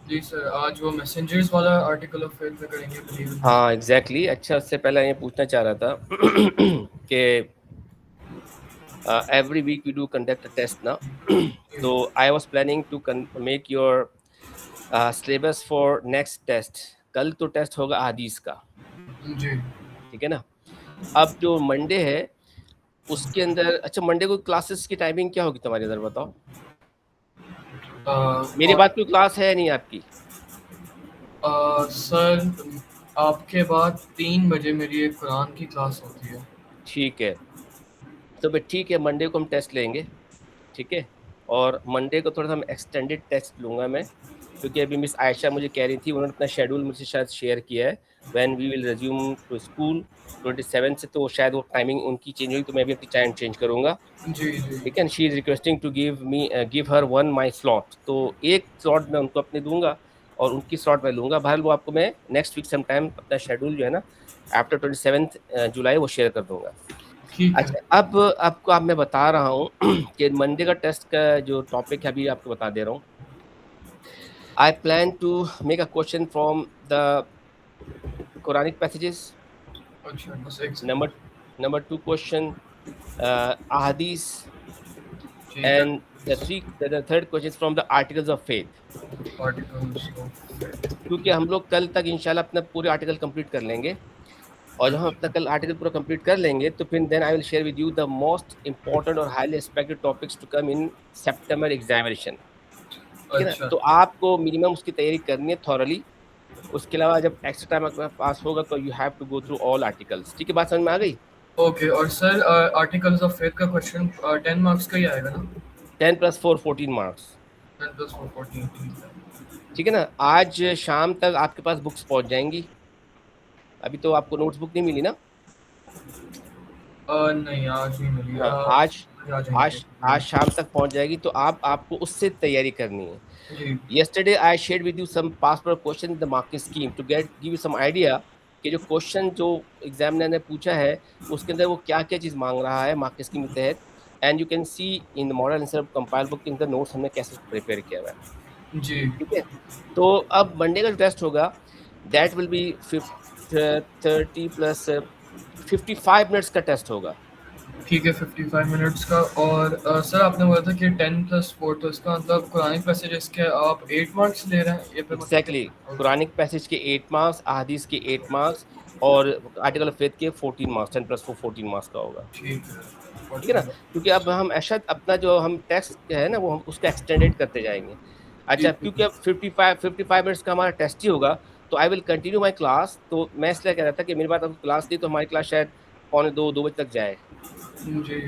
جی سر، آج وہ میسنجرز والا آرٹیکل آف فیتھ پہ کریں گے، بلیو ان ہاں ایگزیکٹلی. اچھا اس سے پہلے یہ پوچھنا چاہ رہا تھا کہ every week we do conduct a test نا. تو I was planning to make your syllabus for next test. کل تو ٹیسٹ ہوگا احادیث کا, جی. ٹھیک ہے نا. اب جو منڈے ہے اس کے اندر, اچھا منڈے کو کلاسز کی ٹائمنگ کیا ہوگی تمہاری ادھر بتاؤ. میری بات کوئی کلاس ہے نہیں آپ کی؟ سر آپ کے بعد 3 بجے میری ایک قرآن کی کلاس ہوتی ہے. ٹھیک ہے تو پھر ٹھیک ہے, منڈے کو ہم ٹیسٹ لیں گے, ٹھیک ہے. اور منڈے کو تھوڑا سا ہم ایکسٹینڈیڈ ٹیسٹ لوں گا میں, کیونکہ ابھی مس عائشہ مجھے کہہ رہی تھی, انہوں نے اپنا شیڈول مجھ سے شاید شیئر کیا ہے when we will resume to school 27 سے, تو شاید وہ ٹائمنگ ان کی چینج ہوئی, تو میں بھی اپنی ٹائم چینج کروں گا. جی جی ٹھیک ہے, she is requesting to give her one my slot. تو ایک سلاٹ میں ان کو اپنے دوں گا اور ان کی سلاٹ میں لوں گا. بہرحال وہ آپ کو میں نیکسٹ ویک سم ٹائم اپنا شیڈول جو ہے نا آفٹر 27 جولائی وہ شیئر کر دوں گا. ٹھیک ہے. اچھا اب آپ کو میں بتا رہا ہوں کہ منڈے کا ٹیسٹ کا جو ٹاپک ہے ابھی آپ کو بتا دے رہا ہوں. I plan to make a question from the Quranic passages. اچھا بس ایک سیکنڈ. نمبر 2 کوشچن احادیث, ٹھیک ہے. and the third question is from the articles of faith. Articles. کیونکہ ہم لوگ کل تک انشاءاللہ اپنا پورے آرٹیکل کمپلیٹ کر لیں گے, اور جب ہم اپنا کل آرٹیکل پورا کمپلیٹ کر لیں گے تو پھر then I will share with you the most important اور highly expected topics to come in September examination. ٹھیک ہے نا. اچھا. تو آپ کو منیمم اس کی تیاری کرنی ہے تھورلی. اس کے علاوہ جب ایکسٹرا ٹائم آپ کے پاس ہوگا تو you have to go through all articles. ٹھیک ہے, بات سمجھ میں آ گئی؟ اوکے. اور سر آرٹیکلس آف فیتھ کا کوشچن 10 مارکس کا ہی آئے گا نا؟ 10 + 4 14 مارکس. 10 + 4 14. ٹھیک ہے نا. آج شام تک آپ کے پاس بکس پہنچ جائیں گی. ابھی تو آپ کو نوٹس بک نہیں ملی نا؟ نہیں آج نہیں ملی. ہاں آ جائیں گے. آج شام تک پہنچ جائے گی, تو آپ کو اس سے تیاری کرنی ہے. جی. Yesterday I shared with you some past paper question in the marking scheme to give you some idea کہ جو کوشچن جو ایگزامنر نے پوچھا ہے اس کے اندر وہ کیا کیا چیز مانگ رہا ہے مارکنگ اسکیم کے تحت. And you can see in model answer compile book in the notes ہم نے کیسے پریپیئر کیا ہوا ہے. جی. ٹھیک ہے, تو اب منڈے کا جو ٹیسٹ ہوگا دیٹ ول بی 30 + 55 منٹس کا ٹیسٹ ہوگا. ٹھیک ہے 55 منٹس کا. اور سر آپ نے بولا تھا کہ 10 + 4, تو اس کا مطلب قرآنک پیسیجز کے آپ 8 مارکس لے رہے ہیں, یہ پھر مطلب کیا؟ ایگزیکٹلی, قرآنک پیسج کے 8 مارکس, احادیث کے 8 مارکس, اور آرٹیکل آف فیتھ کے 14 مارکس. 10 + 4 14 مارکس کا ہوگا. ٹھیک ہے. ٹھیک ہے نا, کیونکہ اب ہم ایسا اپنا جو ہم ٹیسٹ ہے نا وہ ہم اس کا ایکسٹینڈیڈ کرتے جائیں گے. اچھا, کیونکہ اب 55 منٹس کا ہمارا ٹیسٹ ہی ہوگا تو آئی ول کنٹینیو مائی کلاس. تو میں اس لیے کہہ رہا تھا کہ میری بات اب کلاس تھی تو ہماری کلاس شاید 1:45 2 بجے تک جائے. جی.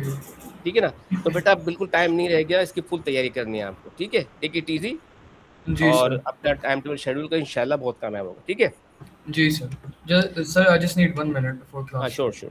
ٹھیک ہے نا, تو بیٹا بالکل ٹائم نہیں رہ گیا, اس کی فل تیاری کرنی ہے آپ کو. ٹھیک ہے, ٹیک اٹ ایزی, جی اور سر. اپنا ٹائم ٹیبل شیڈول کا انشاءاللہ بہت کامیاب ہوگا. ٹھیک ہے, جی sir. Sir I just need 1 minute before ہاں class. Sure sure.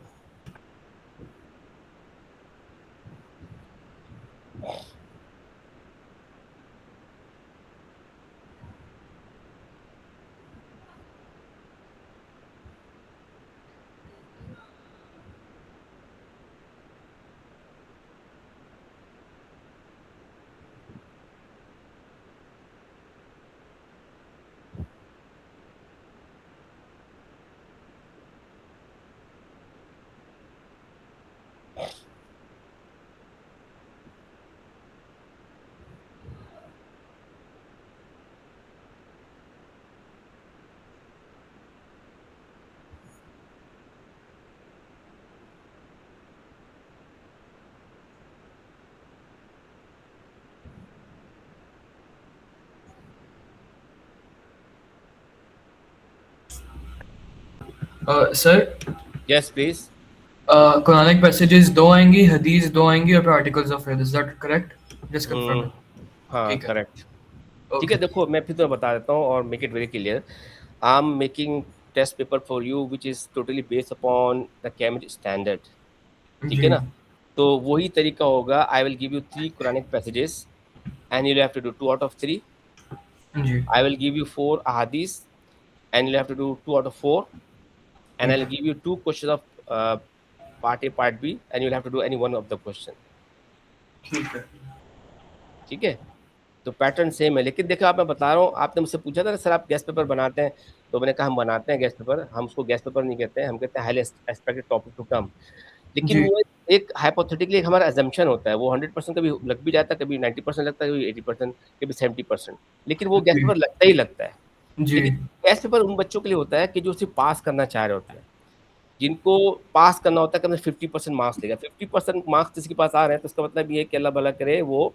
Sir yes please. Quranic passages 2 آئیں گی, حدیث 2 آئیں گی, اور پھر articles of faith. Is that correct? Just confirm. ہاں ٹھیک ہے. کریکٹ. ٹھیک ہے, اوکے. دیکھو میں پھر تو بتا دیتا ہوں اور make it very clear. I am making test paper for you which is totally based upon the Cambridge standard. ٹھیک ہے جی. نا, تو وہی طریقہ ہوگا. I will give you 3 Quranic passages and you have to do 2 out of 3. جی. I will give you 4 ahadith and you'll have to do 2 out of 4. And ٹھیک I'll ہے. give you 2 questions of part A, part B, and you'll have to do any one of the question. ٹھیک ہے. ٹھیک ہے, تو pattern same ہے. لیکن دیکھو آپ میں بتا رہا ہوں, آپ نے مجھ سے پوچھا تھا نا سر آپ گیسٹ پیپر بناتے ہیں, تو میں نے کہا ہم بناتے ہیں گیسٹ پیپر, ہم اس کو گیسٹ پیپر نہیں کہتے ہیں, ہم کہتے ہیں highly expected topic to come. لیکن جی وہ ایک ہائپوتھیٹیکلی ایک ہمارا ایزمپشن ہوتا ہے, وہ 100% کبھی لگ بھی جاتا ہے, کبھی 90% لگتا ہے, کبھی 80%, کبھی 70%, لیکن وہ گیسٹ جی پیپر لگتا ہی لگتا ہے. جی لیکن گیسٹ پیپر ان بچوں کے لیے ہوتا ہے کہ جو صرف پاس کرنا چاہ رہے ہوتے ہیں, جن کو پاس کرنا ہوتا ہے کہ 50% مارکس لے گا. 50% مارکس جس کے پاس آ رہے ہیں تو اس کا مطلب یہ ہے کہ اللہ بھلا کرے وہ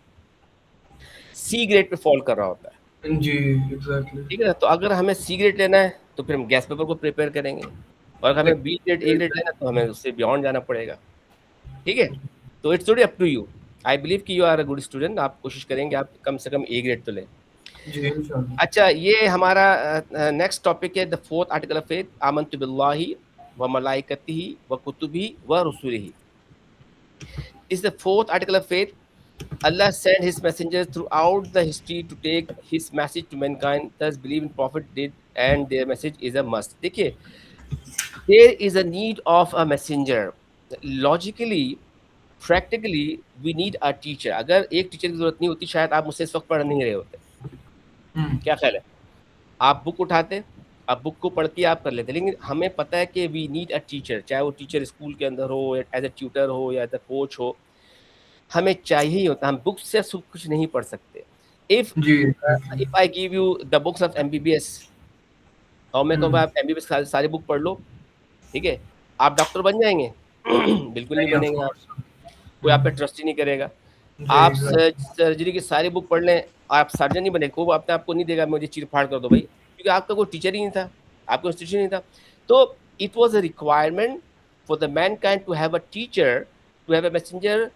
سی گریڈ پہ فال کر رہا ہوتا ہے. جی ایگزیکٹلی. ٹھیک ہے نا, تو اگر ہمیں سی گریڈ لینا ہے تو پھر ہم گیس پیپر کو پریپیئر کریں گے, اور اگر ہمیں بی گریڈ اے گریڈ لینا ہے تو ہمیں اس سے بیونڈ جانا پڑے گا. ٹھیک ہے, تو it's totally up to you. I believe کہ you are a good student, آپ کوشش کریں گے آپ کم سے کم اے گریڈ تو لیں. جی انشاءاللہ. اچھا, یہ ہمارا نیکسٹ ٹاپک ہے, the fourth article of faith, آمنت باللہ و ملائکتہ و کتبہ و رسلہ. Is the fourth article of faith. Allah sent his messengers throughout the history to take his message to mankind. Thus, believe in prophet did, and their message is a must. دیکھیے, there is a need of a messenger. Logically, practically, we need a teacher. اگر ایک teacher کی ضرورت نہیں ہوتی شاید آپ مجھ سے اس وقت پڑھ نہیں رہے ہوتے. کیا خیال ہے؟ آپ بک اٹھاتے, آپ بک کو پڑھ کے آپ کر لیتے, لیکن ہمیں پتہ ہے کہ وی نیڈ اے ٹیچر, چاہے وہ ٹیچر اسکول کے اندر ہو, ایز اے ٹیوٹر ہو, یا ایز اے کوچ ہو, ہمیں چاہیے ہی ہوتا. ہم بک سے سب کچھ نہیں پڑھ سکتے. if جی exactly. if I give you the books of MBBS اور میں کہوں آپ MBBS ساری بک پڑھ لو, ٹھیک ہے, آپ ڈاکٹر بن جائیں گے؟ بالکل نہیں نہیں بنیں آف گے آپ, کورس. کوئی آپ پہ ٹرسٹ ہی نہیں کرے گا. جی آپ ایگزیکٹلی. سرجری کی ساری بک پڑھ لیں, آپ سرجن نہیں بنے, کو اپنے آپ کو نہیں دے گا مجھے چیر پھاڑ کر دو بھائی, کیونکہ آپ کا کوئی ٹیچر ہی نہیں تھا, آپ کا انسٹیٹیوشن نہیں تھا. تو it was a requirement for the main kind to have a teacher, to have a messenger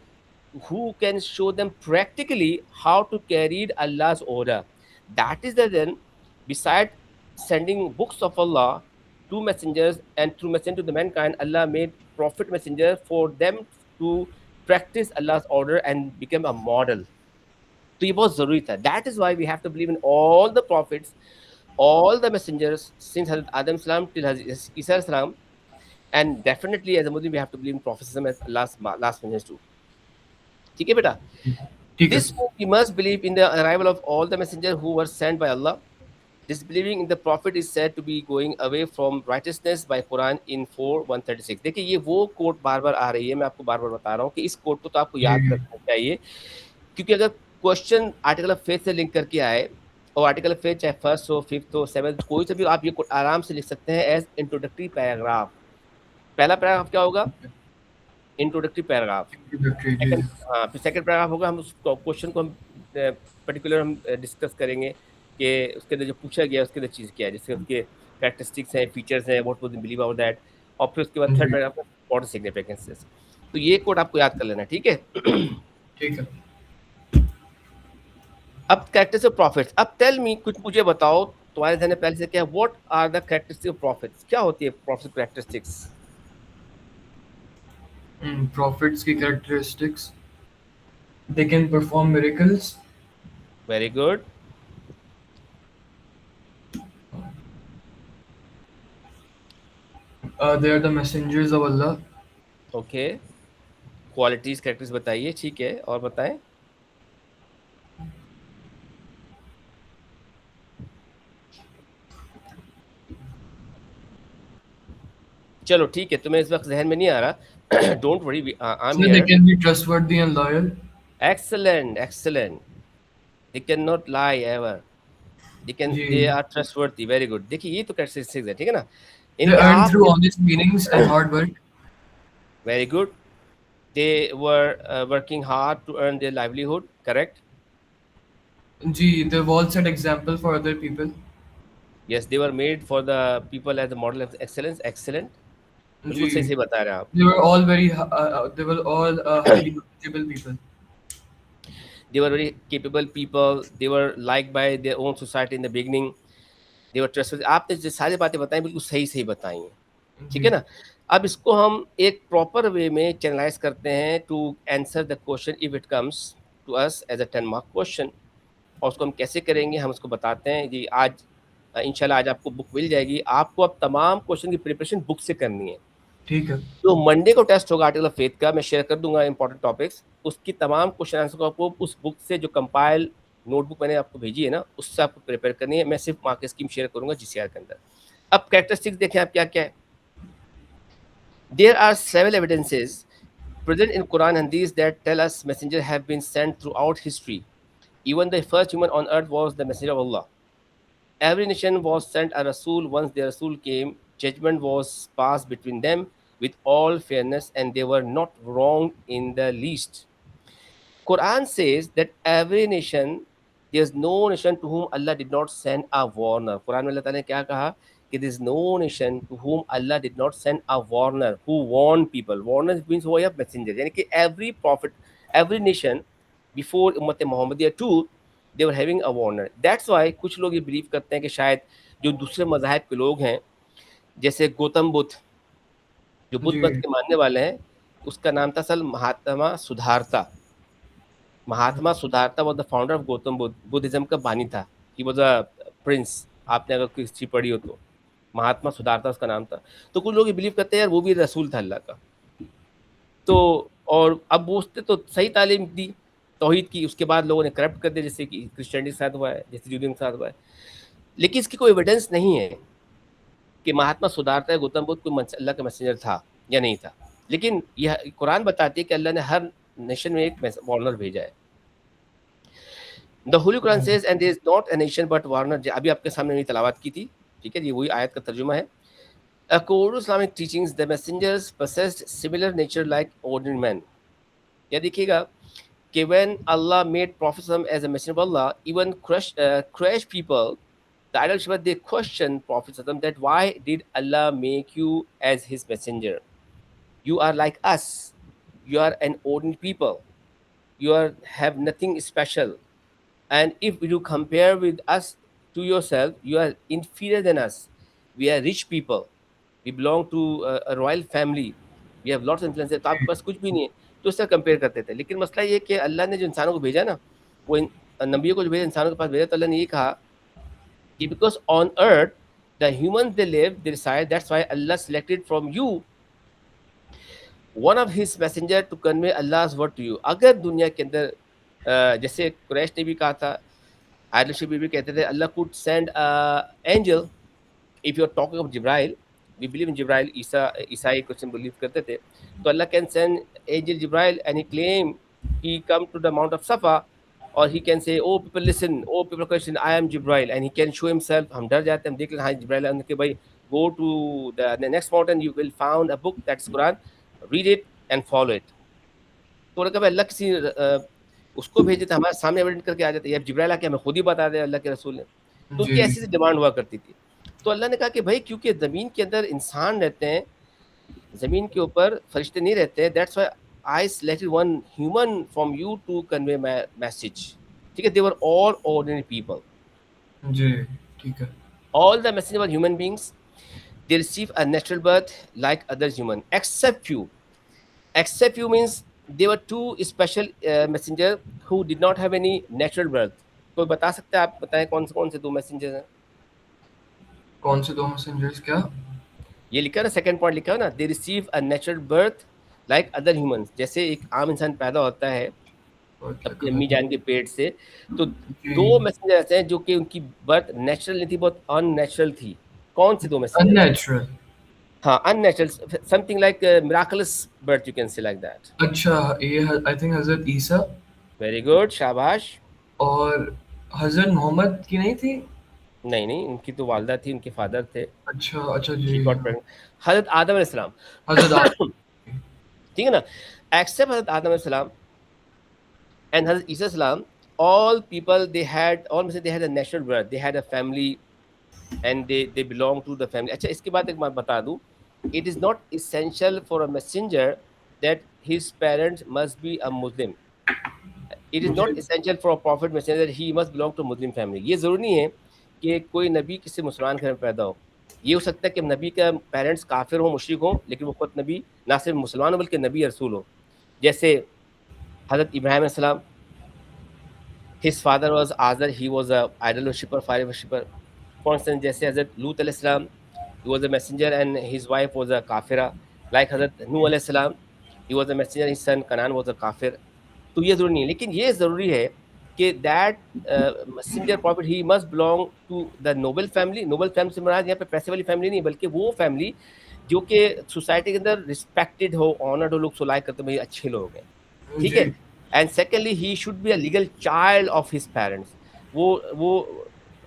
who can show them practically how to carry Allah's order. That is the reason, beside sending books of Allah to messengers and through messenger to the mankind, Allah made prophet messenger for them to practice Allah's order and become a model. تو یہ بہت ضروری تھا. That is why we have to believe in all the prophets, all the messengers since Hazrat Adam salam till Hazrat Isa salam, and definitely as a Muslim we have to believe in prophecy as last messengers too. ٹھیک ہے بیٹا. ٹھیک ہے. This we must believe in the arrival of all the messengers who were sent by Allah. Disbelieving in the prophet is said to be going away from righteousness by Quran in 4:136. دیکھیے یہ وہ کوٹ بار بار آ رہی ہے, میں آپ کو بار بار بتا رہا ہوں کہ اس کوٹ کو تو آپ کو یاد کرنا چاہیے, کیونکہ اگر کوشچن آرٹیکل آف فیتھ سے لنک کر کے آئے, اور آرٹیکل آف فیتھ چاہے فرسٹ ہو, ففتھ ہو, سیونتھ, کوئی سے بھی آپ یہ کوٹ آرام سے لکھ سکتے ہیں ایز انٹروڈکٹری پیراگراف. پہلا پیراگراف کیا ہوگا؟ Introductory paragraph. سیکنڈ, ہاں, پھر سیکنڈ پیراگراف ہوگا, ہم اس کوشچن کو ہم پرٹیکولر ہم ڈسکس کریں گے کہ اس کے اندر جو پوچھا گیا اس کے اندر چیز کیا ہے, جیسے اس کے کریکٹرسٹکس ہیں, فیچرز ہیں, what was believe about that, اور پھر اس کے بعد تھرڈ پیراگراف امپورٹنٹ سگنیفیکنسز. تو یہ کوڈ آپ کو یاد کر لینا, ٹھیک ہے. ٹھیک ہے. اب کریکٹرسٹکس آف پروفٹس. اب ٹیل می, کچھ مجھے بتاؤ تمہارے ذہن میں پہلے سے کیا ہے, what are the characteristics of prophets, کیا ہوتی ہے پروفٹ کریکٹرسٹکس؟ prophets کی characteristics, they can perform miracles. Very good. They are the messengers of Allah. Okay, qualities characters بتائیے, ٹھیک ہے, اور بتائیں. چلو ٹھیک ہے, تمہیں اس وقت ذہن میں نہیں آ رہا, don't worry, I am So they here. can be trustworthy and loyal. Excellent, excellent. They cannot lie ever. جی. They are trustworthy. Very good. دیکھیے یہ تو characteristics ہے, ٹھیک ہے نا. ان They کے earn آپ through honest meanings and hard work. Very good. They were working hard to earn their livelihood. Correct. G, they've all set example for other people. Yes, they were made for the people as a model of excellence. Excellent. بالکل صحیح جی. صحیح بتا رہے ہیں آپ. They were all they were all highly knowledgeable people. They were very capable people. They were liked by their own society in the beginning. They were trustworthy. آپ نے جو ساری باتیں بتائیں بالکل صحیح صحیح بتائی ہیں, ٹھیک ہے جی. نا. اب اس کو ہم ایک پراپر وے میں چینلائز کرتے ہیں to answer the question if it comes to us as a 10 mark question. اور اس کو ہم کیسے کریں گے, ہم اس کو بتاتے ہیں جی. آج انشاءاللہ آج آپ کو بک مل جائے گی, آپ کو اب تمام کوشچن کی پریپریشن بک سے کرنی ہے. ٹھیک ہے. جو منڈے کو ٹیسٹ ہوگا آرٹیکل آف فیتھ کا, میں شیئر کر دوں گا امپورٹنٹ ٹاپکس, اس کی تمام کوشچن آنسر کو آپ کو اس بک سے جو کمپائل نوٹ بک میں نے آپ کو بھیجی ہے نا, اس سے آپ کو پریپیئر کرنی ہے. میں صرف مارک اسکیم شیئر کروں گا GCR کے اندر. اب کریکٹرسٹکس دیکھیں آپ کیا کیا ہے. There are several evidences present in Quran and Hadith that tell us messengers have been sent throughout history. Even the first human on earth was the messenger of Allah. Every nation was sent a Rasul. Once their Rasul came, judgment was passed between them with all fairness, and they were not wrong in the least. Quran says that every nation, there's no nation to whom Allah did not send a warner. Quran میں اللہ تعالیٰ نے کیا کہا کہ there's no nation to whom Allah did not send a warner who warned people. Warner means وہ ہے messenger. یعنی کہ every prophet, every nation before امت محمدیہ too, they were having a warner. That's why کچھ لوگ یہ بلیو کرتے ہیں کہ شاید جو دوسرے مذاہب کے لوگ ہیں, جیسے گوتم بدھ, جو بدھ جی مت کے ماننے والے ہیں, اس کا نام تھا اصل Mahatma Siddhartha. Mahatma Siddhartha was the founder of Gautam Buddha. Buddhism کا بانی تھا. He was a prince. آپ نے اگر کوئی ہسٹری پڑھی ہو تو مہاتما سدھارتا اس کا نام تھا. تو کچھ لوگ یہ بلیو کرتے ہیں یار وہ بھی رسول تھا اللہ کا. تو اور اب وہ اس نے تو صحیح تعلیم دی توحید کی, اس کے بعد لوگوں نے کرپٹ کر دیا, جیسے کہ کرسچینٹی کے ساتھ ہوا ہے, جیسے جوڈیم کے ساتھ ہوا ہے. لیکن اس کی کوئی ایویڈنس نہیں ہے کہ مہاتما سدھارتا ہے گوتم بدھ کوئی اللہ کا میسنجر تھا یا نہیں تھا. لیکن یہ قرآن بتاتی ہے کہ اللہ نے ہر نیشن میں ایک وارنر بھیجا ہے. The Holy Quran says, and there is not a nation but warner. ابھی آپ کے سامنے میری تلاوت کی تھی, ٹھیک ہے, یہ وہی آیت کا ترجمہ ہے. According to Islamic teachings, the messengers possessed similar nature like ordinary men. یا دیکھیے گا کہ when Allah made Prophet as a messenger of Allah, even Quraysh people, the idol worshippers, they questioned Prophet that why did Allah make you as his messenger? You are like us. You are an ordinary people. You have nothing special. And if you compare with us to yourself, you are inferior than us. We are rich people. We belong to a royal family. We have lots of influence. تو آپ کے پاس کچھ بھی نہیں ہے, تو اس سے compare کرتے تھے. لیکن مسئلہ یہ کہ اللہ نے جو انسانوں کو بھیجا نا, وہ نبیوں کو جو بھیجا انسانوں کے پاس بھیجا, تو اللہ نے یہ کہا کہ because on earth the humans they live, they reside, that's why Allah selected from you one of his messenger to convey Allah's word to you. اگر دنیا کے اندر جیسے قریش نے بھی کہا تھا, آئیڈل شپ بھی کہتے تھے اللہ could send angel. if you are talking of Jibril, we believe in Jibril, عیسائی Christian believe کرتے تھے, تو اللہ can send angel Jibril and he claim he come to the mount of Safa, or he can say oh people listen, oh people question, I am Jibril, and he can show himself. ہم ڈر جاتے ہیں, ہم دیکھ لیں ہاں جبرائیل ہے کہ بھائی go to the next mountain, you will found a book that's Quran, read it and follow it. تو انہوں نے کہا اللہ کسی اس کو بھیجے تھے, ہمارے سامنے ایویڈنٹ کر کے آ جاتے, یا جبرائیل آ کے ہمیں خود ہی بتا دے اللہ کے رسول نے. تو ان کی ایسی سی ڈیمانڈ ہوا کرتی تھی. تو اللہ نے کہا کہ بھائی کیونکہ زمین کے اندر انسان رہتے ہیں, زمین کے اوپر فرشتے نہیں رہتے, that's why I selected one human from you to convey my message. ٹھیک ہے, they were all ordinary people. جی ٹھیک ہے. All the messengers were human beings. They receive a natural birth like other human, except few. Except few means there were two special messengers who did not have any natural birth. کوئی بتا سکتا ہے, آپ بتائیں کون سے دو messenger ہیں؟ کون سے دو میسنجرز؟ کیا یہ لکھا نا, سیکنڈ پوائنٹ لکھا نا, they receive a natural birth like other humans. جیسے ایک عام انسان پیدا ہوتا ہے اپنی امی جان کے پیٹ سے, تو دو میسنجر ایسے ہیں جو کہ ان کی برتھ نیچرل نہیں تھی, بہت ان نیچرل تھی. کون سے دو میسنجر؟ unnatural. ہاں unnatural, something like miraculous birth, you can say like that. اچھا, یہ آئی تھنک حضرت عیسیٰ. ویری گڈ, شاباش. اور حضرت محمد کی نہیں تھی؟ نہیں, ان کی تو والدہ تھی, ان کے فادر تھے. اچھا جی. حضرت آدم علیہ السلام, حضرت ٹھیک ہے نا, ایکسپٹ حضرت آدم علیہ السلام and حضرت عیسیٰ السلام, all people they had a natural birth, they had a family and they belong to the family. اچھا, اس کے بعد ایک بات بتا دوں, it is not essential for a messenger that his parents must be a Muslim. It is not essential for a prophet messenger that he must belong to a Muslim family. یہ ضروری نہیں ہے کہ کوئی نبی کسی مسلمان گھر میں پیدا ہو. یہ ہو سکتا ہے کہ نبی کا پیرنٹس کافر ہوں, مشرک ہوں, لیکن وہ خود نبی نہ صرف مسلمان ہو بلکہ نبی رسول ہو. جیسے حضرت ابراہیم علیہ السلام, his father was Azar, he was a idol worshipper, fire worshipper. For instance, جیسے حضرت لوط علیہ السلام, he was a messenger and his wife was a kafira. Like حضرت نوح علیہ السلام, he was a messenger, his son Canaan was a kafir. تو یہ ضروری نہیں ہے, لیکن یہ ضروری ہے کہ that messenger prophet he must belong to the noble family. noble family سے مراد یہاں پہ پیسے والی فیملی نہیں بلکہ وہ فیملی جو کہ سوسائٹی کے اندر رسپیکٹڈ ہو, آنرڈ ہو, لوگ سو لائک کرتے ہیں اچھے لوگ ہیں, ٹھیک ہے. جی and secondly he should be a legal child of his parents, وہ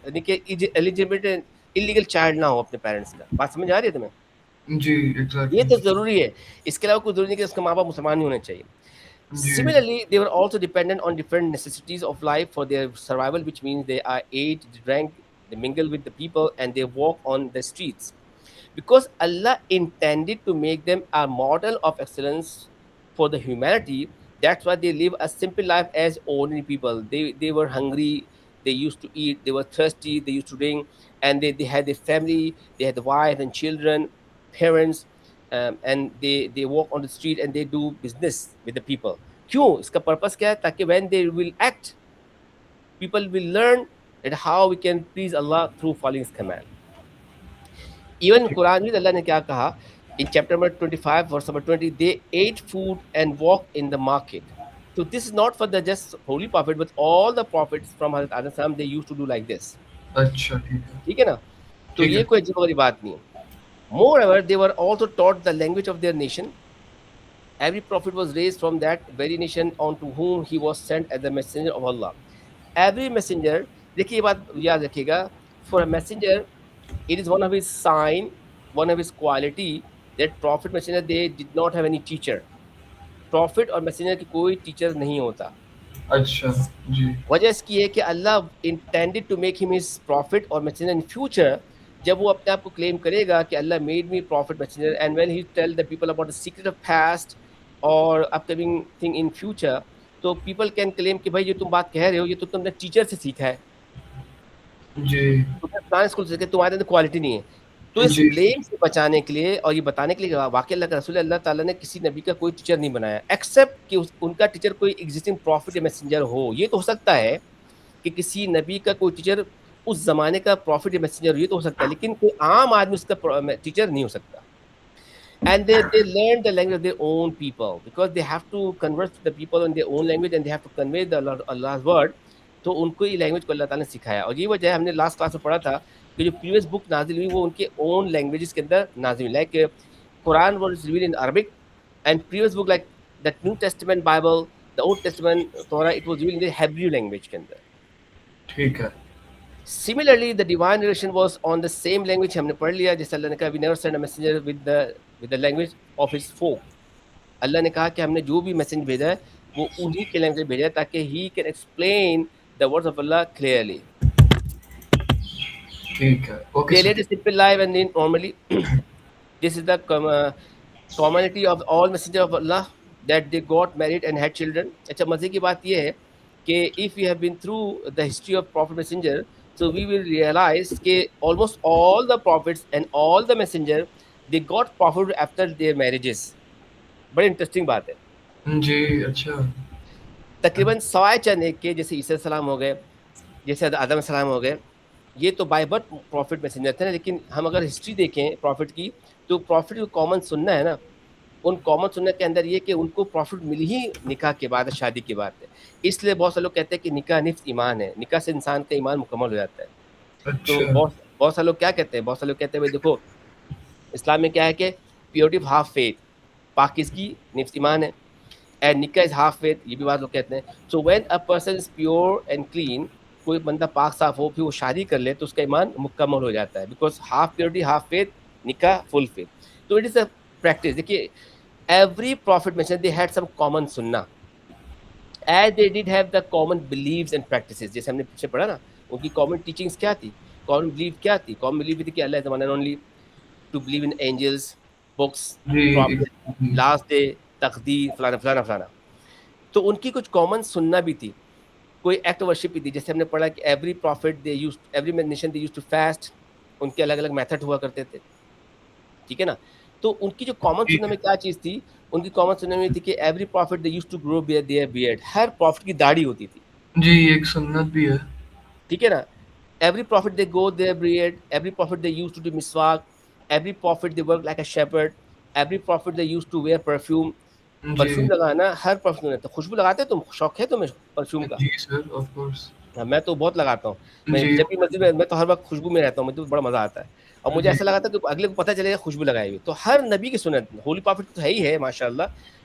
یعنی کہ ایلیجیبل انلیگل چائلڈ نہ ہو اپنے پیرنٹس کا. بات سمجھ آ رہی ہے تمہیں؟ جی یہ تو ایگزیکٹلی ضروری ہے, اس کے علاوہ کوئی ضروری نہیں کہ اس کے ماں باپ مسلمان ہی ہونے چاہیے. جی Similarly, they were also dependent on different necessities of life for their survival, which means they ate, they drank, they mingle with the people, and they walk on the streets. Because Allah intended to make them a model of excellence for the humanity, that's why they live a simple life as ordinary people. They were hungry, they used to eat, they were thirsty, they used to drink, and they had their family, they had wife and children, parents, and they walk on the street and they do business with the people. کیوں, اس کا purpose کیا ہے؟ تاکہ when they will act, people will learn that how we can please Allah through following His command. Even Quran میں اللہ نے کیا کہا in chapter number 25 verse number 20, they ate food and walked in the market. So this is not for the just holy prophet, but all the prophets from Hazrat Adam salam, they used to do like this. اچھا ٹھیک ہے ٹھیک ہے نا, تو ٹھیک ہے یہ کوئی عجیب والی بات نہیں ہے. Moreover, they were also taught the language of their nation. Every prophet was raised from that very nation onto whom he was sent as the messenger of Allah. Every messenger, دیکھیے یہ بات یاد رکھیے گا, for a messenger, it is one of his sign, one of his quality that prophet messenger they did not have any teacher. Prophet اور messenger کی کوئی teacher نہیں ہوتا. اچھا جی وجہ اس کی ہے کہ اللہ intended to make him his prophet اور messenger in future. جب وہ اپنے آپ کو کلیم کرے گا کہ اللہ made me prophet messenger, and when he tell the people about the secret of past or upcoming thing in future, تو people can claim کہ بھائی جو تم بات کہہ رہے ہو یہ تو تم نے ٹیچر سے سیکھا ہے, جی تم نے پرانی اسکول سے سیکھا, تمہارے اندر کوالٹی نہیں ہے. تو اس جی کلیم سے بچانے کے لیے اور یہ بتانے کے لیے واقعی اللہ کا رسول اللہ تعالیٰ نے کسی نبی کا کوئی ٹیچر نہیں بنایا ایکسیپٹ کہ ان کا ٹیچر کوئی ایگزسٹنگ پروفٹ یا میسنجر ہو. یہ تو ہو سکتا ہے کہ کسی نبی کا کوئی ٹیچر اس زمانے کا پروفٹ یا میسنجر ہو, یہ تو ہو سکتا ہے, لیکن کوئی عام آدمی اس کا ٹیچر نہیں ہو سکتا. And they learn the language of their own people because they have to converse with the people in their own language and they have to convey the Allah's word. تو ان کو یہ لینگویج کو اللہ تعالیٰ نے سکھایا, اور یہ وجہ ہے ہم نے لاسٹ کلاس میں پڑھا تھا کہ جو پریویس بک نازل ہوئی وہ ان کے اون لینگویجز کے اندر نازل ہوئی. Like Quran was revealed in Arabic and previous book like the New Testament Bible, the Old Testament Torah, it was revealed in Hebrew language کے اندر. ٹھیک ہے Similarly, the divine revelation was on the same language. ہم نے پڑھ لیا جیسے اللہ نے کہا we never sent a messenger with the language of his folk. اللہ نے کہا کہ ہم نے جو بھی میسنج بھیجا ہے وہ انہی کے لینگویج بھیجا ہے تاکہ he can explain the words of Allah clearly. ٹھیک ہے okay They sir led a simple life and lived normally. This is the commonality of all messengers of Allah that they got married and had children. اچھا مزے کی بات یہ ہے کہ if we have been through the history of prophet messenger, so we will realize کہ almost all the prophets and all the messenger they got prophet after their marriages. بڑی interesting بات ہے. جی اچھا تقریباً سوائے چند ایک کے جیسے عیسیٰ السلام ہو گئے, جیسے آدم السلام ہو گئے, یہ تو بائی برتھ پروفٹ میسنجر تھے نا. لیکن ہم اگر ہسٹری دیکھیں پروفٹ کی تو پروفٹ کو کامن سننا ہے نا, ان کامن سننے کے اندر یہ کہ ان کو پروفٹ ملی ہی نکاح کے بعد, شادی کے بعد ہے. اس لیے بہت سے لوگ کہتے ہیں کہ نکاح نصف ایمان ہے, نکاح سے انسان کا ایمان مکمل ہو جاتا ہے. تو اچھا بہت سے لوگ کیا کہتے ہیں, بہت سے لوگ کہتے ہیں بھائی دیکھو اسلام میں کیا ہے کہ پیورٹی آف ہاف فیتھ, پاکیزگی نصف ایمان ہے, اینڈ نکاح از ہاف فیتھ, یہ بھی بات لوگ کہتے ہیں. So when a person is pure and clean, کوئی بندہ پاک صاف ہو پھر وہ شادی کر لے تو اس کا ایمان مکمل ہو جاتا ہے, because half purity half faith, نکاح فل فیتھ. تو اٹ از اے پریکٹس. دیکھیے every prophet messenger they had some common سننا as they did have the common beliefs and practices. جیسے ہم نے پیچھے پڑھا نا ان کی کامن ٹیچنگس کیا تھی, کامن بلیو کیا تھی, کامن بلیو تھی کہ اللہ is one and only, to believe in angels, books, جی پروفٹ, لاسٹ ڈے, تقدیر, فلانا فلانا فلانا. تو ان کی کچھ کامن سننا بھی تھی, کوئی ایکٹ ورشپ بھی تھی. جیسے ہم نے پڑھا کہ every prophet they use, every nation they use to fast, ان کے الگ الگ میتھڈ ہوا کرتے تھے, ٹھیک ہے نا. تو ان کی جو کامن سننے میں کیا چیز تھی, ان کی کامن سننے میں تھی کہ every prophet they use to grow their beard, ہر پروفٹ کی داڑھی ہوتی تھی, جی ایک سنت بھی ہے ٹھیک ہے نا. Every prophet they go their beard, every prophet they use to do مسواک, every prophet they work like a shepherd, every prophet they use to wear perfume. جی پرفیوم لگانا ہر پرفیوم رہتا ہے. خوشبو لگاتے ہو تم؟ شوق ہے تمہیں پرفیوم کا؟ جی سر آف کورس. میں تو بہت لگاتا ہوں. میں جی جب بھی مسجد میں تو ہر وقت خوشبو میں رہتا ہوں, مجھے بڑا مزہ آتا ہے. اور مجھے جی ایسا لگا تھا کہ اگلے کو پتہ چلے گا خوشبو لگائی ہوئی. تو ہر نبی کی سنت, ہولی پرافٹ تو ہے ہی ہے ماشاء اللہ,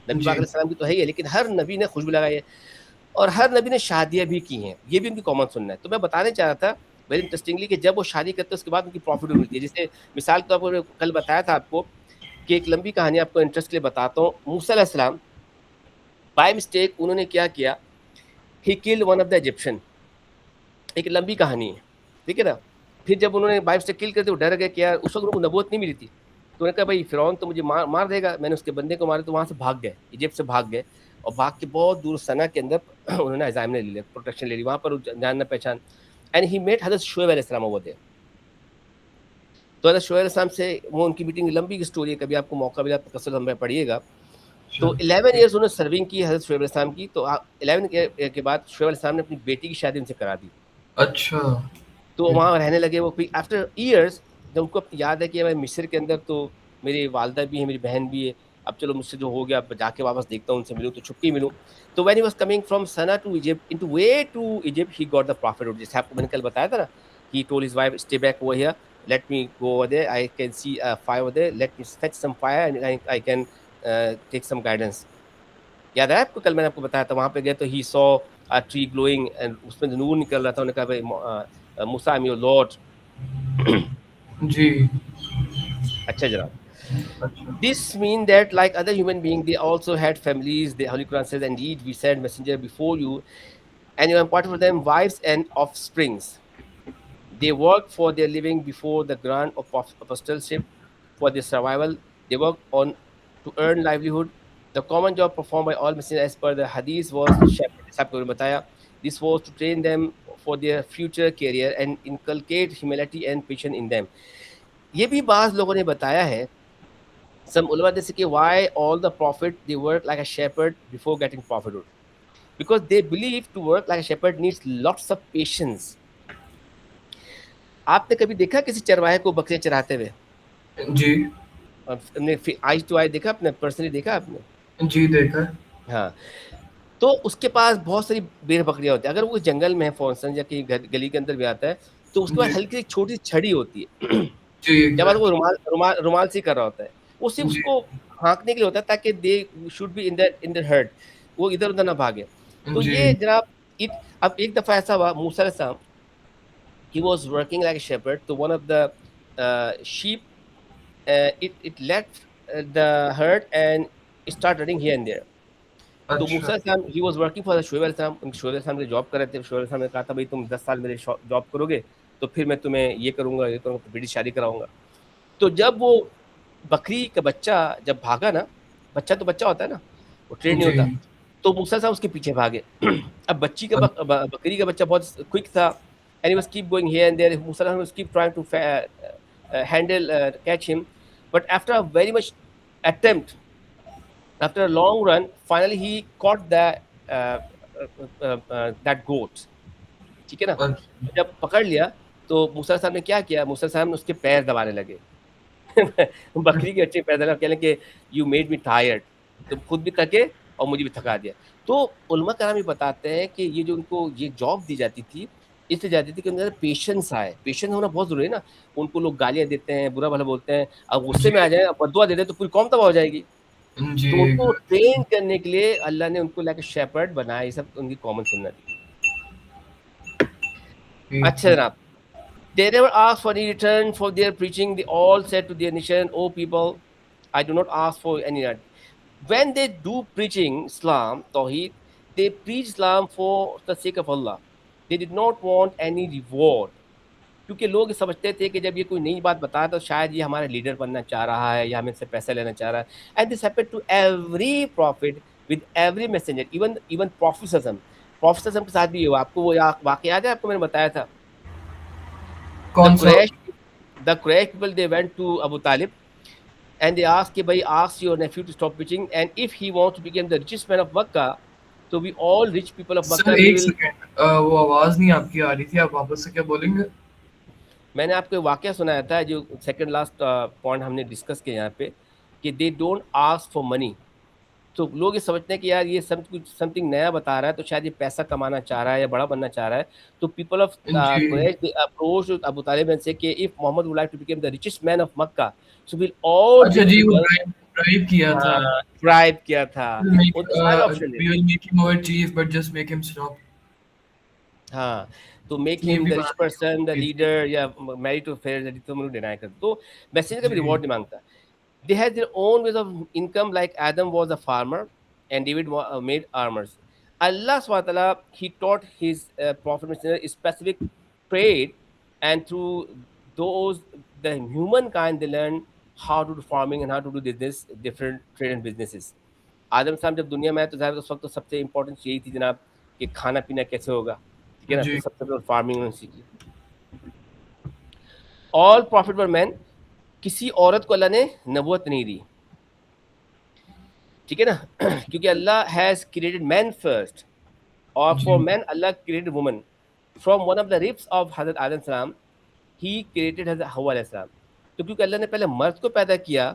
نبی پاک جی علیہ السلام کی تو ہے ہی ہے, لیکن ہر نبی نے خوشبو لگائی ہے, اور ہر نبی نے شادیاں بھی کی ہیں, یہ بھی ان کی کامن سننا ہے. تو میں بتانے چاہ رہا تھا ویری انٹرسٹنگلی کہ جب وہ شادی کرتے ہیں اس کے بعد ان کی پروفٹ بھی ملتی ہے. جیسے مثال کے طور پر کل بتایا تھا آپ کو کہ ایک لمبی کہانی آپ کو انٹرسٹ کے لیے بتاتا ہوں. موسیٰ علیہ السلام بائی مسٹیک انہوں نے کیا کیا, he killed one of the Egyptian. ایک لمبی کہانی ہے, ٹھیک ہے نا. پھر جب انہوں نے بائی مسٹیک کل کر دیا, وہ ڈر گئے کہ یار اس وقت ان کو نبوت نہیں ملی تھی. تو انہوں نے کہا بھائی فرعون تو مجھے مار دے گا, میں نے اس کے بندے کو مارا. تو وہاں سے بھاگ گئے, ایجپٹ سے بھاگ گئے, اور بھاگ کے بہت دور سنا کے اندر انہوں نے عزائم نے لے لیا, پروٹیکشن لے لی وہاں پر جاننا پہچان. اینڈ ہی میٹ حضرت شعیب علیہ السلام اوور دیر. تو حضرت شعیب علیہ السلام سے وہ ان کی میٹنگ لمبی کی اسٹوری ہے, کبھی آپ کو موقع ملا تو کثرت میں پڑھیے گا. تو 11 ایئرس انہوں نے سرونگ کی حضرت شعیب علیہ السلام کی. تو 11 ایئر کے بعد شعیب علیہ السلام نے اپنی بیٹی کی شادی ان سے کرا دی. اچھا. تو وہاں رہنے لگے وہ. آفٹر ایئرس جب ان کو یاد ہے کہ میں مصر کے اندر تو میری والدہ بھی ہے, میری بہن بھی ہے, اب چلو مجھ سے جو ہو گیا اب جا کے واپس دیکھتا ہوں, ان سے ملوں تو چھپ کے ملوں. تو when he was coming from Sana to Egypt, into way to Egypt, he got the prophethood. جیسے آپ کو میں نے کل بتایا تھا نا, he told his wife stay back over here, let me go over there, I can see a fire over there, let me fetch some fire and I can take some guidance. یاد ہے آپ کو کل میں نے آپ کو بتایا تھا, وہاں پہ گئے تو he saw a tree glowing and اس میں نور نکل رہا تھا. انہوں نے کہا بھائی موسیٰ I'm your Lord. جی. اچھا جناب. اچھا. This mean that like other human beings, they also had families. The Holy Quran says, indeed, we sent messenger before you, and you are important for them, wives and offsprings. They worked for their living before the grant of apostleship. For their survival, they worked on to earn livelihood. The common job performed by all messengers as per the hadith was shepherd. جیسا آپ کو بتایا, this was to train them for their future career and inculcate humility and patience in them. یہ بھی بعض لوگوں نے بتایا ہے, some ulama they say why all the prophet they work like a shepherd before getting prophethood, because they believe to work like a shepherd needs lots of patience. آپ نے کبھی دیکھا کسی چرواہے کو بکریاں چراتے ہوئے؟ جی. آئیز ٹو آئی دیکھا آپ نے, پرسنلی دیکھا آپ نے؟ جی دیکھا. ہاں. تو اس کے پاس بہت ساری بیر بکریاں ہوتی ہیں. اگر وہ جنگل میں ہے فور انسٹنس یا کہیں گلی کے اندر بھی آتا ہے تو اس کے جی. پاس ہلکی سی چھوٹی چھڑی ہوتی ہے. جی کیا بات, وہ ایگزیکٹلی. رومال سے کر رہا ہوتا ہے, وہ صرف اس جی. کو ہانکنے کے لیے ہوتا ہے تاکہ they should be in their heard, وہ ادھر ادھر نہ بھاگے. تو یہ جی. جناب اب ایک دفعہ ایسا ہوا, موسیٰ علیہ السلام he was working like a shepherd, تو one of the sheep it left the herd and start running here and there. تو اچھا. موسیٰ علیہ السلام he was working for Shoaib علیہ السلام, شعیب علیہ السلام نے جاب کر رہے تھے. شعیب علیہ السلام نے کہا تھا بھائی تم 10 سال میرے جاب کرو گے تو پھر میں تمہیں یہ کروں گا, بیٹی شادی کراؤں گا. تو جب وہ بکری کا بچہ جب بھاگا نا, بچہ تو بچہ ہوتا ہے نا, وہ ٹرین نہیں جی. ہوتا, تو موسیٰ صاحب اس کے پیچھے بھاگے. اب بکری کا بچہ بہت کوئک تھا, and he was keep going here and there. موسیٰ صاحب was keep trying to handle catch him, but after a very much attempt, after a long run, finally he caught that goat. ٹھیک ہے نا. جب پکڑ لیا تو موسیٰ صاحب نے کیا کیا, موسیٰ صاحب نے اس کے پیر دبانے لگے. بکری کے اچھے پیر دبانے, کہنے کہ یو میڈ می ٹائرڈ, تم خود بھی تھکے اور مجھے بھی تھکا دیا. تو علماء کرام یہ بتاتے ہیں کہ یہ جو ان کو یہ جاب دی جاتی تھی, اس لیے جاتی تھی کہ ان کے اندر پیشنس آئے. پیشنس ہونا بہت ضروری ہے نا. ان کو لوگ گالیاں دیتے ہیں, برا بھلا بولتے ہیں, اب غصے جی. میں آ جائیں, اب بدعا دے دیں تو پوری قوم تباہ ہو جائے گی. جی تو ان کو ایگزیکٹلی. ٹرین کرنے کے لیے اللہ نے ان کو لائک شیپرڈ بنایا. یہ سب ان کی کامن سنت تھی. اچھا جناب. They never asked for any return for their preaching. They all said to their nation, "O people, I do not ask for any return." When they do preaching Islam, Tawheed, they preach Islam for the sake of Allah. They did not want any reward. کیونکہ لوگ سمجھتے تھے کہ جب یہ کوئی نئی بات بتا تو شاید یہ ہمارا لیڈر بننا چاہ رہا ہے یا ہمیں سے پیسہ لینا چاہ رہا ہے. And this happen to every prophet with every messenger, even پروفیسزم کے ساتھ بھی یہ ہوا. آپ کو وہ واقعہ یاد ہے, آپ کو میں نے بتایا تھا, the کون سا؟ Quraysh people, they went to Abu Talib and they asked کہ بھائی ask your nephew to stop preaching, and if he wants to become the richest man of Makkah, so we all rich people of sir Makkah we ایک will. Second, وہ آواز نہیں آپ کی آ رہی تھی, آپ واپس سے کیا بولیں گے؟ میں نے آپ کو واقعہ سنایا تھا جو سیکنڈ لاسٹ پوائنٹ ہم نے ڈسکس کیا یہاں پہ, کہ they don't ask for money, تو لوگ یہ سمجھتے ہیں کہ یار یہ سم تھنگ نیا بتا رہا ہے تو شاید یہ پیسہ کمانا چاہ رہا ہے یا بڑا بننا چاہ رہا ہے. تو پیپل آف جی Quraysh they approached Abu Talib and said کہ if Muhammad would like to become the richest man of Makkah so we'll all اچھا bring جی the وہ girls. ڈرائیو کیا تھا. ٹرائب کیا تھا, ان کے سارے option We will make him our chief but just make him stop. ہاں, تو میک یہ ہم بھی دا رچ بات پرسن دا کی تھی. لیڈر یا میری ٹو فیئر تم لوگ ڈینائی کرتے. تو میسنجر کا بھی جی ریوارڈ نہیں مانگتا. They had their own ways of income, like Adam was a farmer and David made armors. Allah subhanahu wa ta'ala, he taught his prophet messenger a specific trade, and through those the humankind they learned how to do farming and how to do business, different trade and businesses. آدم صاحب جب دنیا میں آئے تو ظاہر اس وقت تو سب سے امپورٹنٹ یہی تھی جناب کہ کھانا پینا کیسے ہوگا, ٹھیک ہے نا. تو جی سب سے پہلے فارمنگ انہوں نے سیکھی. آل پروفٹ ور مین, کسی عورت کو اللہ نے نبوت نہیں دی, ٹھیک ہے نا, کیونکہ اللہ ہیز کریٹڈ مین فرسٹ, اور جی فار مین اللہ created woman. From one of the ribs of حضرت آدم السلام ہی کریٹڈ حضرت حوا علیہ السلام. تو کیونکہ اللہ نے پہلے مرد کو پیدا کیا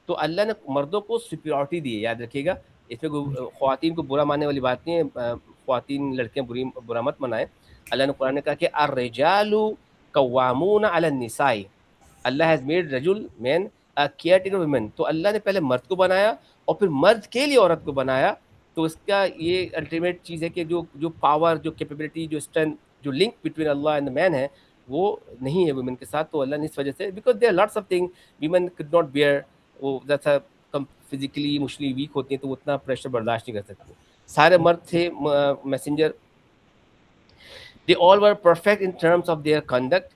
تو اللہ نے مردوں کو سپیورٹی دی ہے, یاد رکھیے گا. اس میں خواتین کو برا ماننے والی بات نہیں ہے, خواتین لڑکیاں برا مت منائیں. اللہ نے قرآن نے کہا کہ الرجال قوامون علی النساء, اللہ ہیز میڈ رجل مین کیئر ٹیکر ویمن. تو اللہ نے پہلے مرد کو بنایا اور پھر مرد کے لیے عورت کو بنایا. تو اس کا یہ الٹیمیٹ چیز ہے کہ جو پاور, جو کیپیبلٹی, جو اسٹرینتھ, جو لنک بٹوین اللہ اینڈ مین ہے وہ نہیں ہے ویمن کے ساتھ. تو اللہ نے اس وجہ سے, because there are lots of thing women could not bear, وہ جیسا کم فزیکلی ایموشنلی ویک ہوتی ہیں تو وہ اتنا پریشر برداشت نہیں کر سکتے. سارے مرد تھے messenger. They all were perfect in terms of their conduct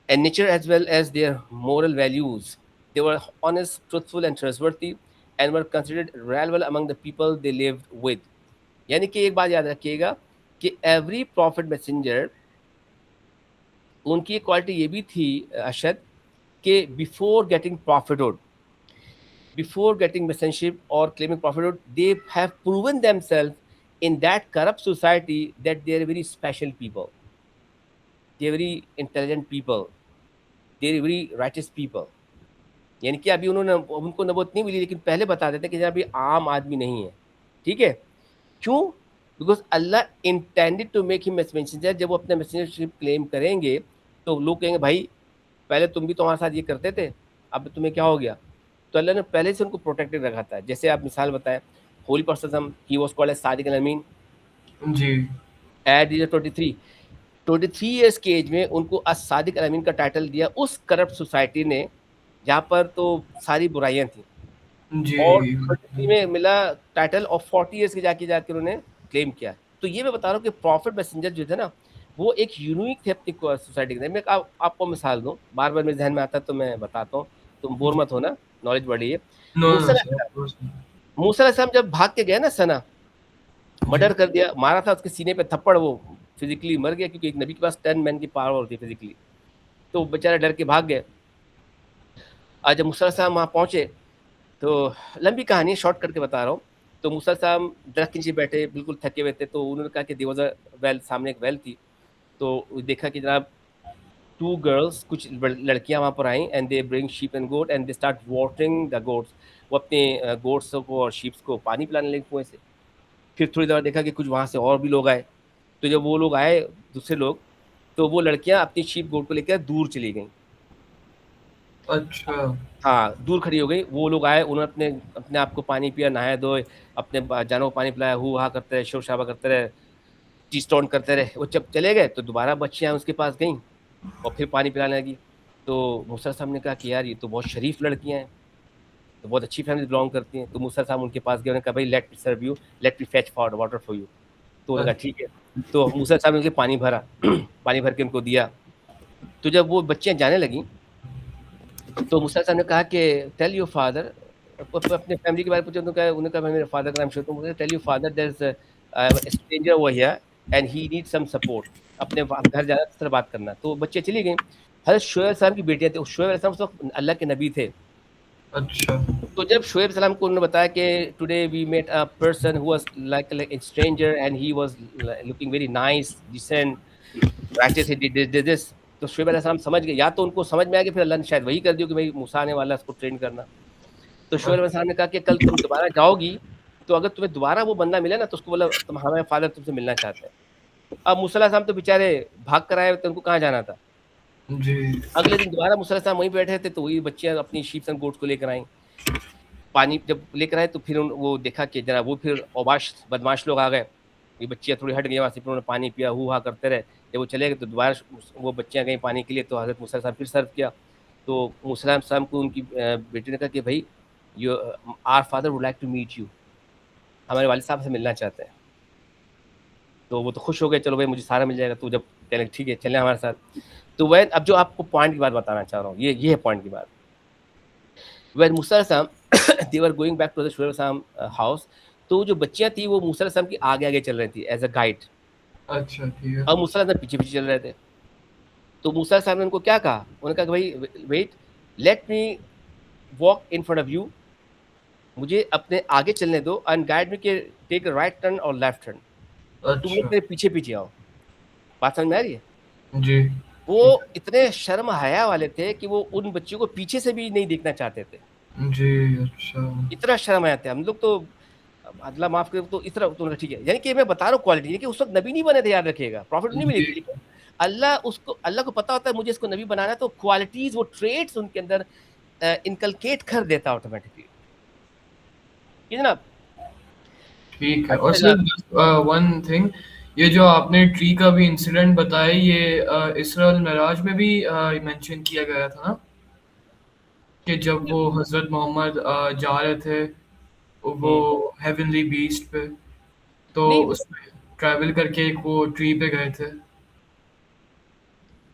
and nature as well as their moral values. They were honest, truthful and trustworthy and were considered reliable among the people they lived with. یعنی کہ ایک بات یاد رکھیے گا کہ every prophet messenger, ان کی ایک quality یہ بھی تھی اشد کہ before getting prophethood, before getting messengership or claiming prophethood, they have proven themselves in that corrupt society that they are very special people, they are very intelligent people, they are very righteous people. یعنی کہ ابھی انہوں نے ان کو نبوت نہیں ملی لیکن پہلے بتا دیتے کہ ابھی عام آدمی نہیں ہے, ٹھیک ہے. کیوں؟ Because Allah intended to make him messenger. جب وہ اپنا میسنجرشپ کلیم کریں گے تو لوگ کہیں گے بھائی پہلے تم بھی تو ہمارے ساتھ یہ کرتے تھے, اب تمہیں کیا ہو گیا. تو اللہ نے پہلے سے ان کو پروٹیکٹڈ رکھا تھا. جیسے آپ مثال بتائیں, holy person he was called as صادق الامین جی ایٹ ایج 23 ایئرس کی ایج میں ان کو صادق الامین کا ٹائٹل دیا اس کرپٹ سوسائٹی نے جہاں پر تو ساری برائیاں تھیں. اور جی 23 میں ملا ٹائٹل, اور 40 ایئرس کے جا کے انہوں نے کلیم کیا. تو یہ میں بتا رہا ہوں کہ پروفٹ میسنجر جو تھے نا وہ ایک یونیک تھے اپنی سوسائٹی کے اندر. میں آپ کو مثال دوں, بار بار میرے ذہن میں آتا ہے تو میں بتاتا ہوں, تم بور مت ہونا, نالج بڑھی ہے. نو موسیٰ نو علیہ السلام جب بھاگ کے گئے نا سنا, مرڈر کر دیا, مارا تھا اس کے سینے پہ تھپڑ, وہ فزیکلی مر گیا کیونکہ ایک نبی کے پاس 10 مین کی پاور ہوتی ہے فزیکلی. تو بیچارہ ڈر کے بھاگ گئے. آج جب موسیٰ علیہ السلام وہاں پہنچے تو لمبی کہانی شارٹ کر کے بتا رہا ہوں. تو موسیٰ علیہ السلام درخت کے نیچے بیٹھے بالکل تھکے ہوئے تھے. تو انہوں نے کہا کہ دیوازا ویل, سامنے ایک ویل تھی. تو دیکھا کہ جناب 2 girls, کچھ لڑکیاں وہاں پر آئیں, and they bring shape and got and they start watering the goats. وہ اپنے گوٹس کو اور شیپس کو پانی پلانے لگے کنویں سے. پھر تھوڑی دیر دیکھا کہ کچھ وہاں سے اور بھی لوگ آئے. تو جب وہ لوگ آئے دوسرے لوگ, تو وہ لڑکیاں اپنی شیپ گوٹ کو لے کر دور چلی گئیں. اچھا ہاں, دور کھڑی ہو گئی. وہ لوگ آئے, انہوں نے اپنے آپ کو پانی پیا, نہائے دھوئے, اپنے جانوں کو پانی پلایا, ہو ہا کرتے رہے, شور شرابہ کرتے رہے, چیز ٹون کرتے رہے. وہ جب چلے گئے تو دوبارہ بچیاں اس کے پاس گئیں اور پھر پانی پلانے لگی. تو موسیٰ صاحب نے کہا کہ یار یہ تو بہت شریف لڑکیاں ہیں, تو بہت اچھی فیملی بلانگ کرتی ہیں. تو موسیٰ صاحب ان کے پاس گئے, انہوں نے کہا بھائی let me serve you, let me fetch for water for you. تو انہوں نے کہا ٹھیک ہے. تو موسیٰ صاحب نے ان کے پانی بھرا, پانی بھر کے ان کو دیا. تو جب وہ بچیاں جانے لگیں تو موسیٰ صاحب نے کہا کہ ٹیل یور فادر, اپنے فیملی کے بارے میں پوچھا. انہوں نے کہا میرے فادر کا نام شو. تو tell your father there is stranger over here and he need some support. اپنے گھر جانا اس طرح بات کرنا. تو بچے چلی گئیں. حضرت شعیب علیہ السلام کی بیٹیاں تھیں. شعیب علیہ السلام اس وقت اللہ کے نبی تھے. اچھا تو جب شعیب علیہ السلام کو انہوں نے بتایا کہ today we met a person who was like a stranger and he was looking very nice decent riches, he did this. تو شعیب علیہ السلام سمجھ گئے, یا تو ان کو سمجھ میں آیا کہ پھر اللہ نے شاید وہی کر دیا کہ بھائی موسیٰ آنے والا ہے, اس کو ٹرین کرنا. تو شعیب علیہ السلام نے کہا کہ کل تم دوبارہ جاؤ گی تو اگر تمہیں دوبارہ وہ بندہ ملے نا تو اس کو بولا تم ہمارے فادر تم سے ملنا چاہتے ہیں. اب موسیٰ علیہ السلام تو بیچارے بھاگ کر آئے تو ان کو کہاں جانا تھا. جی اگلے دن دوبارہ موسیٰ علیہ السلام وہیں بیٹھے تھے تو وہی بچیاں اپنی شیپس اینڈ گوٹس کو لے کر آئیں. پانی جب لے کر آئے تو پھر وہ دیکھا کہ جناب وہ پھر اوباش بدماش لوگ آ گئے. یہ بچیاں تھوڑی ہٹ گئی وہاں سے, پھر انہوں نے پانی پیا, ہو ہا کرتے رہے. جب وہ چلے گئے تو دوبارہ وہ بچیاں گئیں پانی کے لیے, تو حضرت موسیٰ علیہ السلام پھر سرو کیا. تو موسیٰ علیہ السلام کو ان کی بیٹی نے کہا کہ بھائی you are father would like to meet you, ہمارے والد صاحب سے ملنا چاہتے ہیں. تو وہ تو خوش ہو گئے, چلو بھائی مجھے سارا مل جائے گا. تو جب کہنے ٹھیک ہے چلیں ہمارے ساتھ. تو وہ اب جو آپ کو پوائنٹ کی بات بتانا چاہ رہا ہوں, یہ ہے پوائنٹ کی بات. when موسیٰ علیہ السلام they were going back to the Shoaib علیہ السلام house, تو جو بچیاں تھیں وہ موسیٰ علیہ السلام کی آگے آگے چل رہی تھی ایز اے گائیڈ, اچھا ٹھیک ہے. اور موسیٰ علیہ السلام پیچھے پیچھے چل رہے تھے. تو موسیٰ علیہ السلام نے ان کو کیا کہا, انہوں نے کہا کہ بھائی wait, let me walk in front of you, مجھے اپنے آگے چلنے دو, اینڈ گائیڈ می کہ ٹیک رائٹ ٹرن اور لیفٹ ٹرن, تم لوگ اچھا میرے پیچھے پیچھے آؤ. بات سمجھ میں آ رہی ہے؟ جی وہ اتنے شرم حیا والے تھے کہ وہ ان بچوں کو پیچھے سے بھی نہیں دیکھنا چاہتے تھے, جی. اچھا اتنا شرم آیا تھا. ہم لوگ تو اللہ معاف کرے تو اس طرح تو ٹھیک ہے, یعنی کہ میں بتا رہا ہوں کوالٹی, کہ اس وقت نبی نہیں بنے تھے, یاد رکھیے گا, پروفٹ نہیں ملی جی تھی, لیکن اللہ کو پتا ہوتا ہے مجھے اس کو نبی بنانا ہے, تو کوالٹیز وہ ٹریٹس ان کے اندر انکلکیٹ کر دیتا آٹومیٹکلی. جناب ٹھیک ہے. اور اچھا جناب, سر ون تھنگ, یہ جو آپ نے ٹری کا بھی انسیڈنٹ بتایا, یہ اسراء المعراج میں بھی مینشن کیا گیا تھا نا, کہ جب وہ حضرت محمد جا رہے تھے وہ ہیونلی بیسٹ پہ, تو نہیں اس میں ٹریول کر کے ایک وہ ٹری پہ گئے تھے.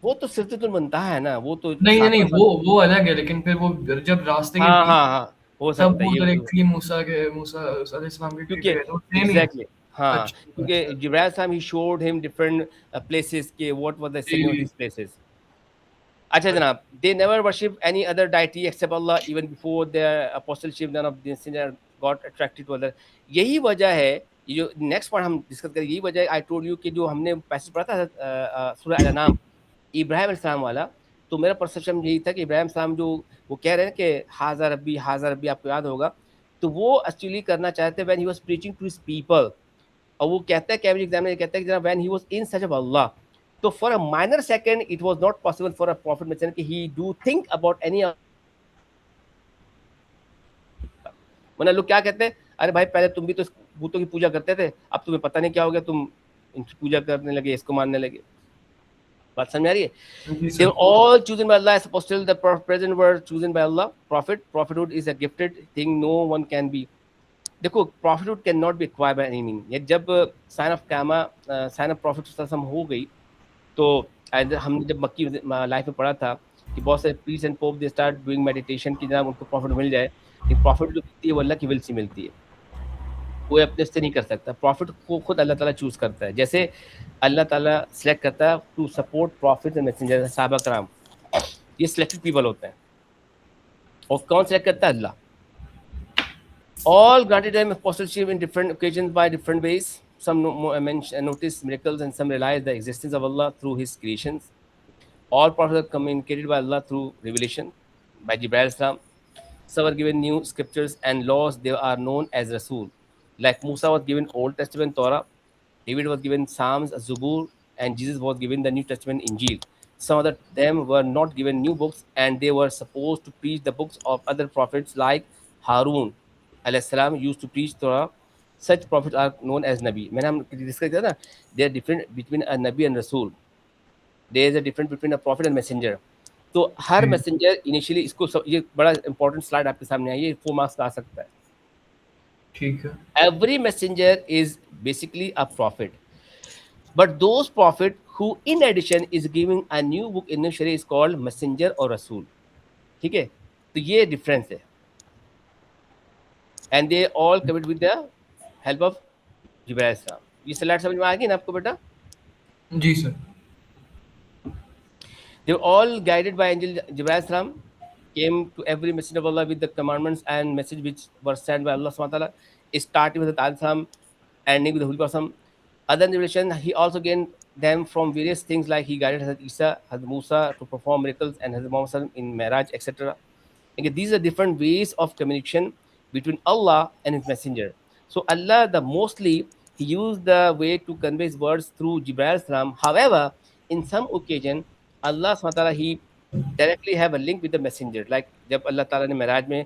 وہ تو سدرۃ المنتہا ہے نا, وہ تو نہیں نہیں, ساتواں. وہ الگ ہے, لیکن پھر وہ جب راستے کے ہاں بیچ ہاں ہاں, ہو تب سکتا ہے وہ یہ, ادھر ایک ٹری موسیٰ علیہ السلام کے ٹری پہ کیونکہ گئے تھے, وہ سیم ہی ہے. ایگزیکٹلی ہاں, اچھا کیونکہ اچھا جبرائیل السلام he showed him different places کہ what was the significance of جی. These places. اچھا جناب, they never worship any other deity except Allah, even before their apostleship none of the sinners got attracted to Allah. یہی وجہ ہے, یہ جو next point ہم ڈسکس کریں, یہی وجہ ہے آئی ٹولڈ یو کہ جو ہم نے پیسج پڑھا تھا سورہ الانعام ابراہیم علیہ السلام والا, تو میرا پرسیپشن یہی تھا کہ ابراہیم السلام جو وہ کہہ رہے ہیں کہ حاضر ربی, آپ کو یاد ہوگا, تو وہ ایکچولی کرنا چاہتے ہیں when he was preaching to his people, اور وہ کہتا ہے کیمبرج ایگزام میں کہتا ہے کہ when he was in search of Allah, تو for a minor second it was not possible for a prophet messenger کہ he do think about any, ورنہ لوگ کیا کہتے ہیں, ارے بھائی پہلے تم بھی تو بتوں کی پوجا کرتے تھے, اب تمہیں پتہ نہیں کیا ہو گیا, تم ان کی پوجا کرنے لگے, اس کو ماننے لگے. بات سمجھ آ رہی ہے؟ جی They sir. were all chosen by Allah as apostle, the present were chosen by Allah. Prophethood is a gifted thing, no one can be. دیکھو prophethood can not be acquired by any means. یہ جب sign of قیامہ sign of prophet صلی اللہ علیہ وسلم ہو گئی, تو ہم نے جب مکی لائف میں پڑھا تھا کہ بہت سے priest and pope they start doing meditation کہ جناب ان کو پروفٹ مل جائے, لیکن پروفٹ جو ملتی ہے وہ اللہ کی ول سے ملتی ہے, کوئی اپنے سے نہیں کر سکتا. پروفٹ کو خود اللہ تعالیٰ چوز کرتا ہے, جیسے اللہ تعالیٰ سلیکٹ کرتا ہے to support prophet and messenger, صحابہ کرام یہ سلیکٹڈ پیپل ہوتے ہیں, اور کون سلیکٹ کرتا ہے؟ اللہ. All granted them apostleship in different occasions by different ways. Some noticed miracles and some realized the existence of Allah through His creations. All prophets are communicated by Allah through revelation by Jibreel Islam. Some were given new scriptures and laws. They are known as Rasul. Like Musa was given Old Testament Torah, David was given Psalms, Zabur, and Jesus was given the New Testament Injil. Some of them were not given new books, and they were supposed to preach the books of other prophets like Harun alayhi salam used to preach Torah. Such prophets are known as Nabi. میں نے ہم discuss کیا تھا, they are different between a Nabi and Rasul. There is a difference between a prophet and messenger. تو ہر messenger initially, اس کو یہ بڑا important slide آپ کے سامنے آئی ہے, 4 مارکس کا آ سکتا ہے. ٹھیک ہے. Every messenger is basically a prophet, but those prophet who in addition is giving a new book in the Sharia is called messenger or Rasul. ٹھیک ہے, تو یہ ڈفرینس ہے. And they all commit with the help of Jibreel Islam. یہ slide سمجھ میں آ گئی نا آپ کو بیٹا؟ جی سر. They were all guided by angel Jibreel Islam, came to every messenger of Allah with the commandments and message which were sent by Allah subhanahu wa ta'ala. It started with the Islam, ending with the Holy Prophet. Other than revelation, he also gained them from various things, like he guided Hazrat Isa, Hazrat Musa to perform miracles, and Hazrat Muhammad in Miraj, etc. Okay, these are different ways of communication between Allah and His messenger. So Allah, the mostly he used the way to convey his words through Jibril salam. However, in some occasion, Allah subhanahu wa ta'ala, he directly have a link with the messenger. Like jab Allah Ta'ala ne Miraj mein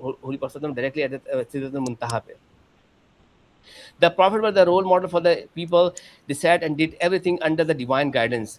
Holy Prophet directly at Sidratul Muntaha pe. The Prophet was the role model for the people. They sat and did everything under the divine guidance.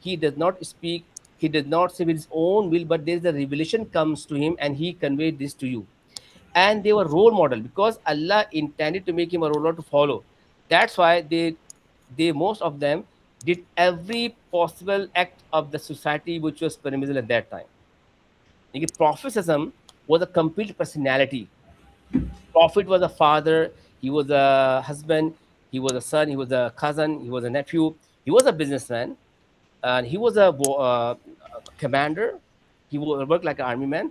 he does not speak, he does not say with his own will, but there is a revelation comes to him and he conveyed this to you. And they were role model because Allah intended to make him a role model to follow. That's why they most of them did every possible act of the society which was permissible at that time. Prophetism was a complete personality. Prophet was a father, he was a husband, he was a son, he was a cousin, he was a nephew, he was a businessman, and he was a commander, he worked like an army man.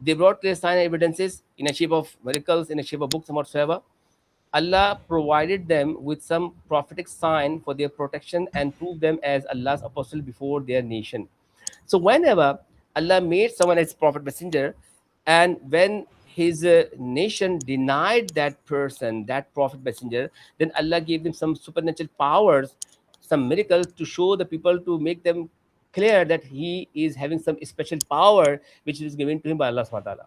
They brought clear sign and evidences in a shape of miracles, in a shape of books and whatsoever. Allah provided them with some prophetic sign for their protection and proved them as Allah's apostle before their nation. So whenever Allah made someone as prophet messenger, and when his nation denied that person, that prophet messenger, then Allah gave them some supernatural powers, some miracles to show the people, to make them clear that he is having some special power which is given to him by Allah subhanahu wa ta'ala.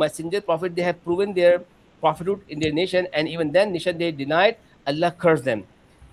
messenger prophet they have proven their prophethood in their nation, and even then nation they denied, Allah cursed them.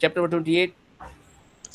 chapter 28.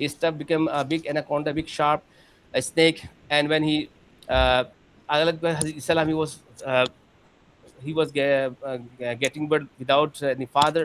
His stuff became a big anaconda, big sharp, a snake, and when he Islam he was getting birth without any father.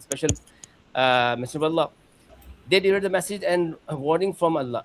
special messenger of Allah. They delivered the message and a warning from Allah.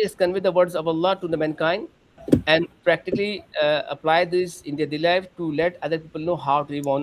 just convey the words of Allah to the mankind and practically apply this in their daily life to let other people know how to live on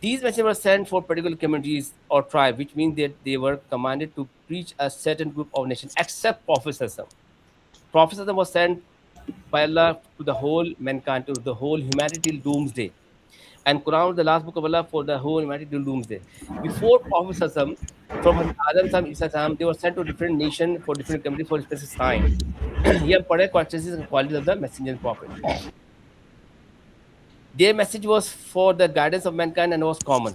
These messengers were sent for particular communities or tribe, which means that they were commanded to preach a certain group of nations, except Prophet. Prophet was sent by Allah to the whole mankind, to the whole humanity till doomsday. And Quran was the last book of Allah for the whole humanity till doomsday. Before Prophet, from Adam, Isa, they were sent to different nations for different communities for specific time. Here, characteristics and qualities of the messenger and prophet. Their message was for the guidance of mankind and was common.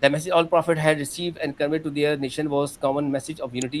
The message all prophet had received and conveyed to their nation was common message of unity,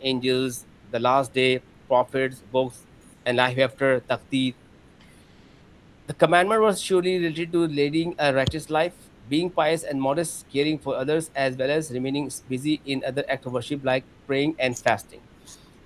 angels, the last day, prophets, books, and life after taqdeer. The commandment was surely related to leading a righteous life, being pious and modest, caring for others, as well as remaining busy in other acts of worship like praying and fasting.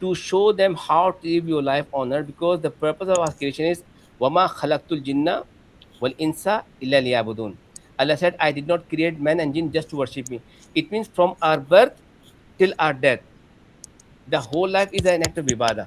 to show them how to live your life on earth, because the purpose of our creation is وَمَا خَلَقْتُ الْجِنَّ وَالْإِنسَ إِلَّا لِيَعْبُدُونَ. Allah said, I did not create man and jinn just to worship me. It means from our birth till our death, the whole life is an act of ibadah.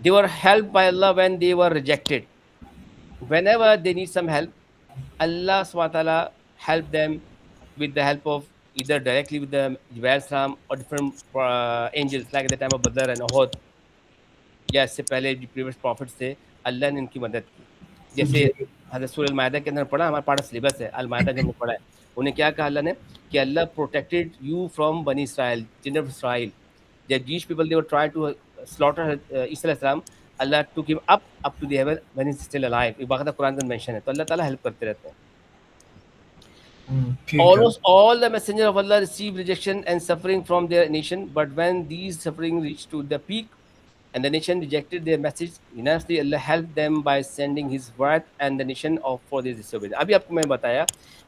They were helped by Allah when they were rejected. Whenever they need some help, Allah subhanahu wa ta'ala helped them with the help of either directly with the Jibreel salam or different angels, like at the time of Badr and Uhud, یا اس سے پہلے جو previous prophets تھے اللہ نے ان کی مدد کی. جیسے جی حضرت سورہ المائدہ کے اندر پڑھا، ہمارا پارٹ سلیبس ہے المائدہ جو ہم نے پڑھا ہے. انہیں کیا کہا اللہ نے کہ اللہ پروٹیکٹیڈ یو فرام بنی اسرائیل، چلڈرن آف اسرائیل. جب Jewish people they were try to slaughter عیسیٰ علیہ السلام، اللہ took him up to the heaven when he is still alive. یہ باقاعدہ قرآن میں مینشن ہے. تو اللہ تعالیٰ ہیلپ کرتے رہتے ہیں. ٹھیک ہے. Almost all the messengers of Allah received rejection and suffering from their nation, but when these suffering reached to the peak and the nation rejected their message, unanimously Allah helped them by sending His wrath and the nation of for this disobedience. ابھی آپ کو میں نے بتایا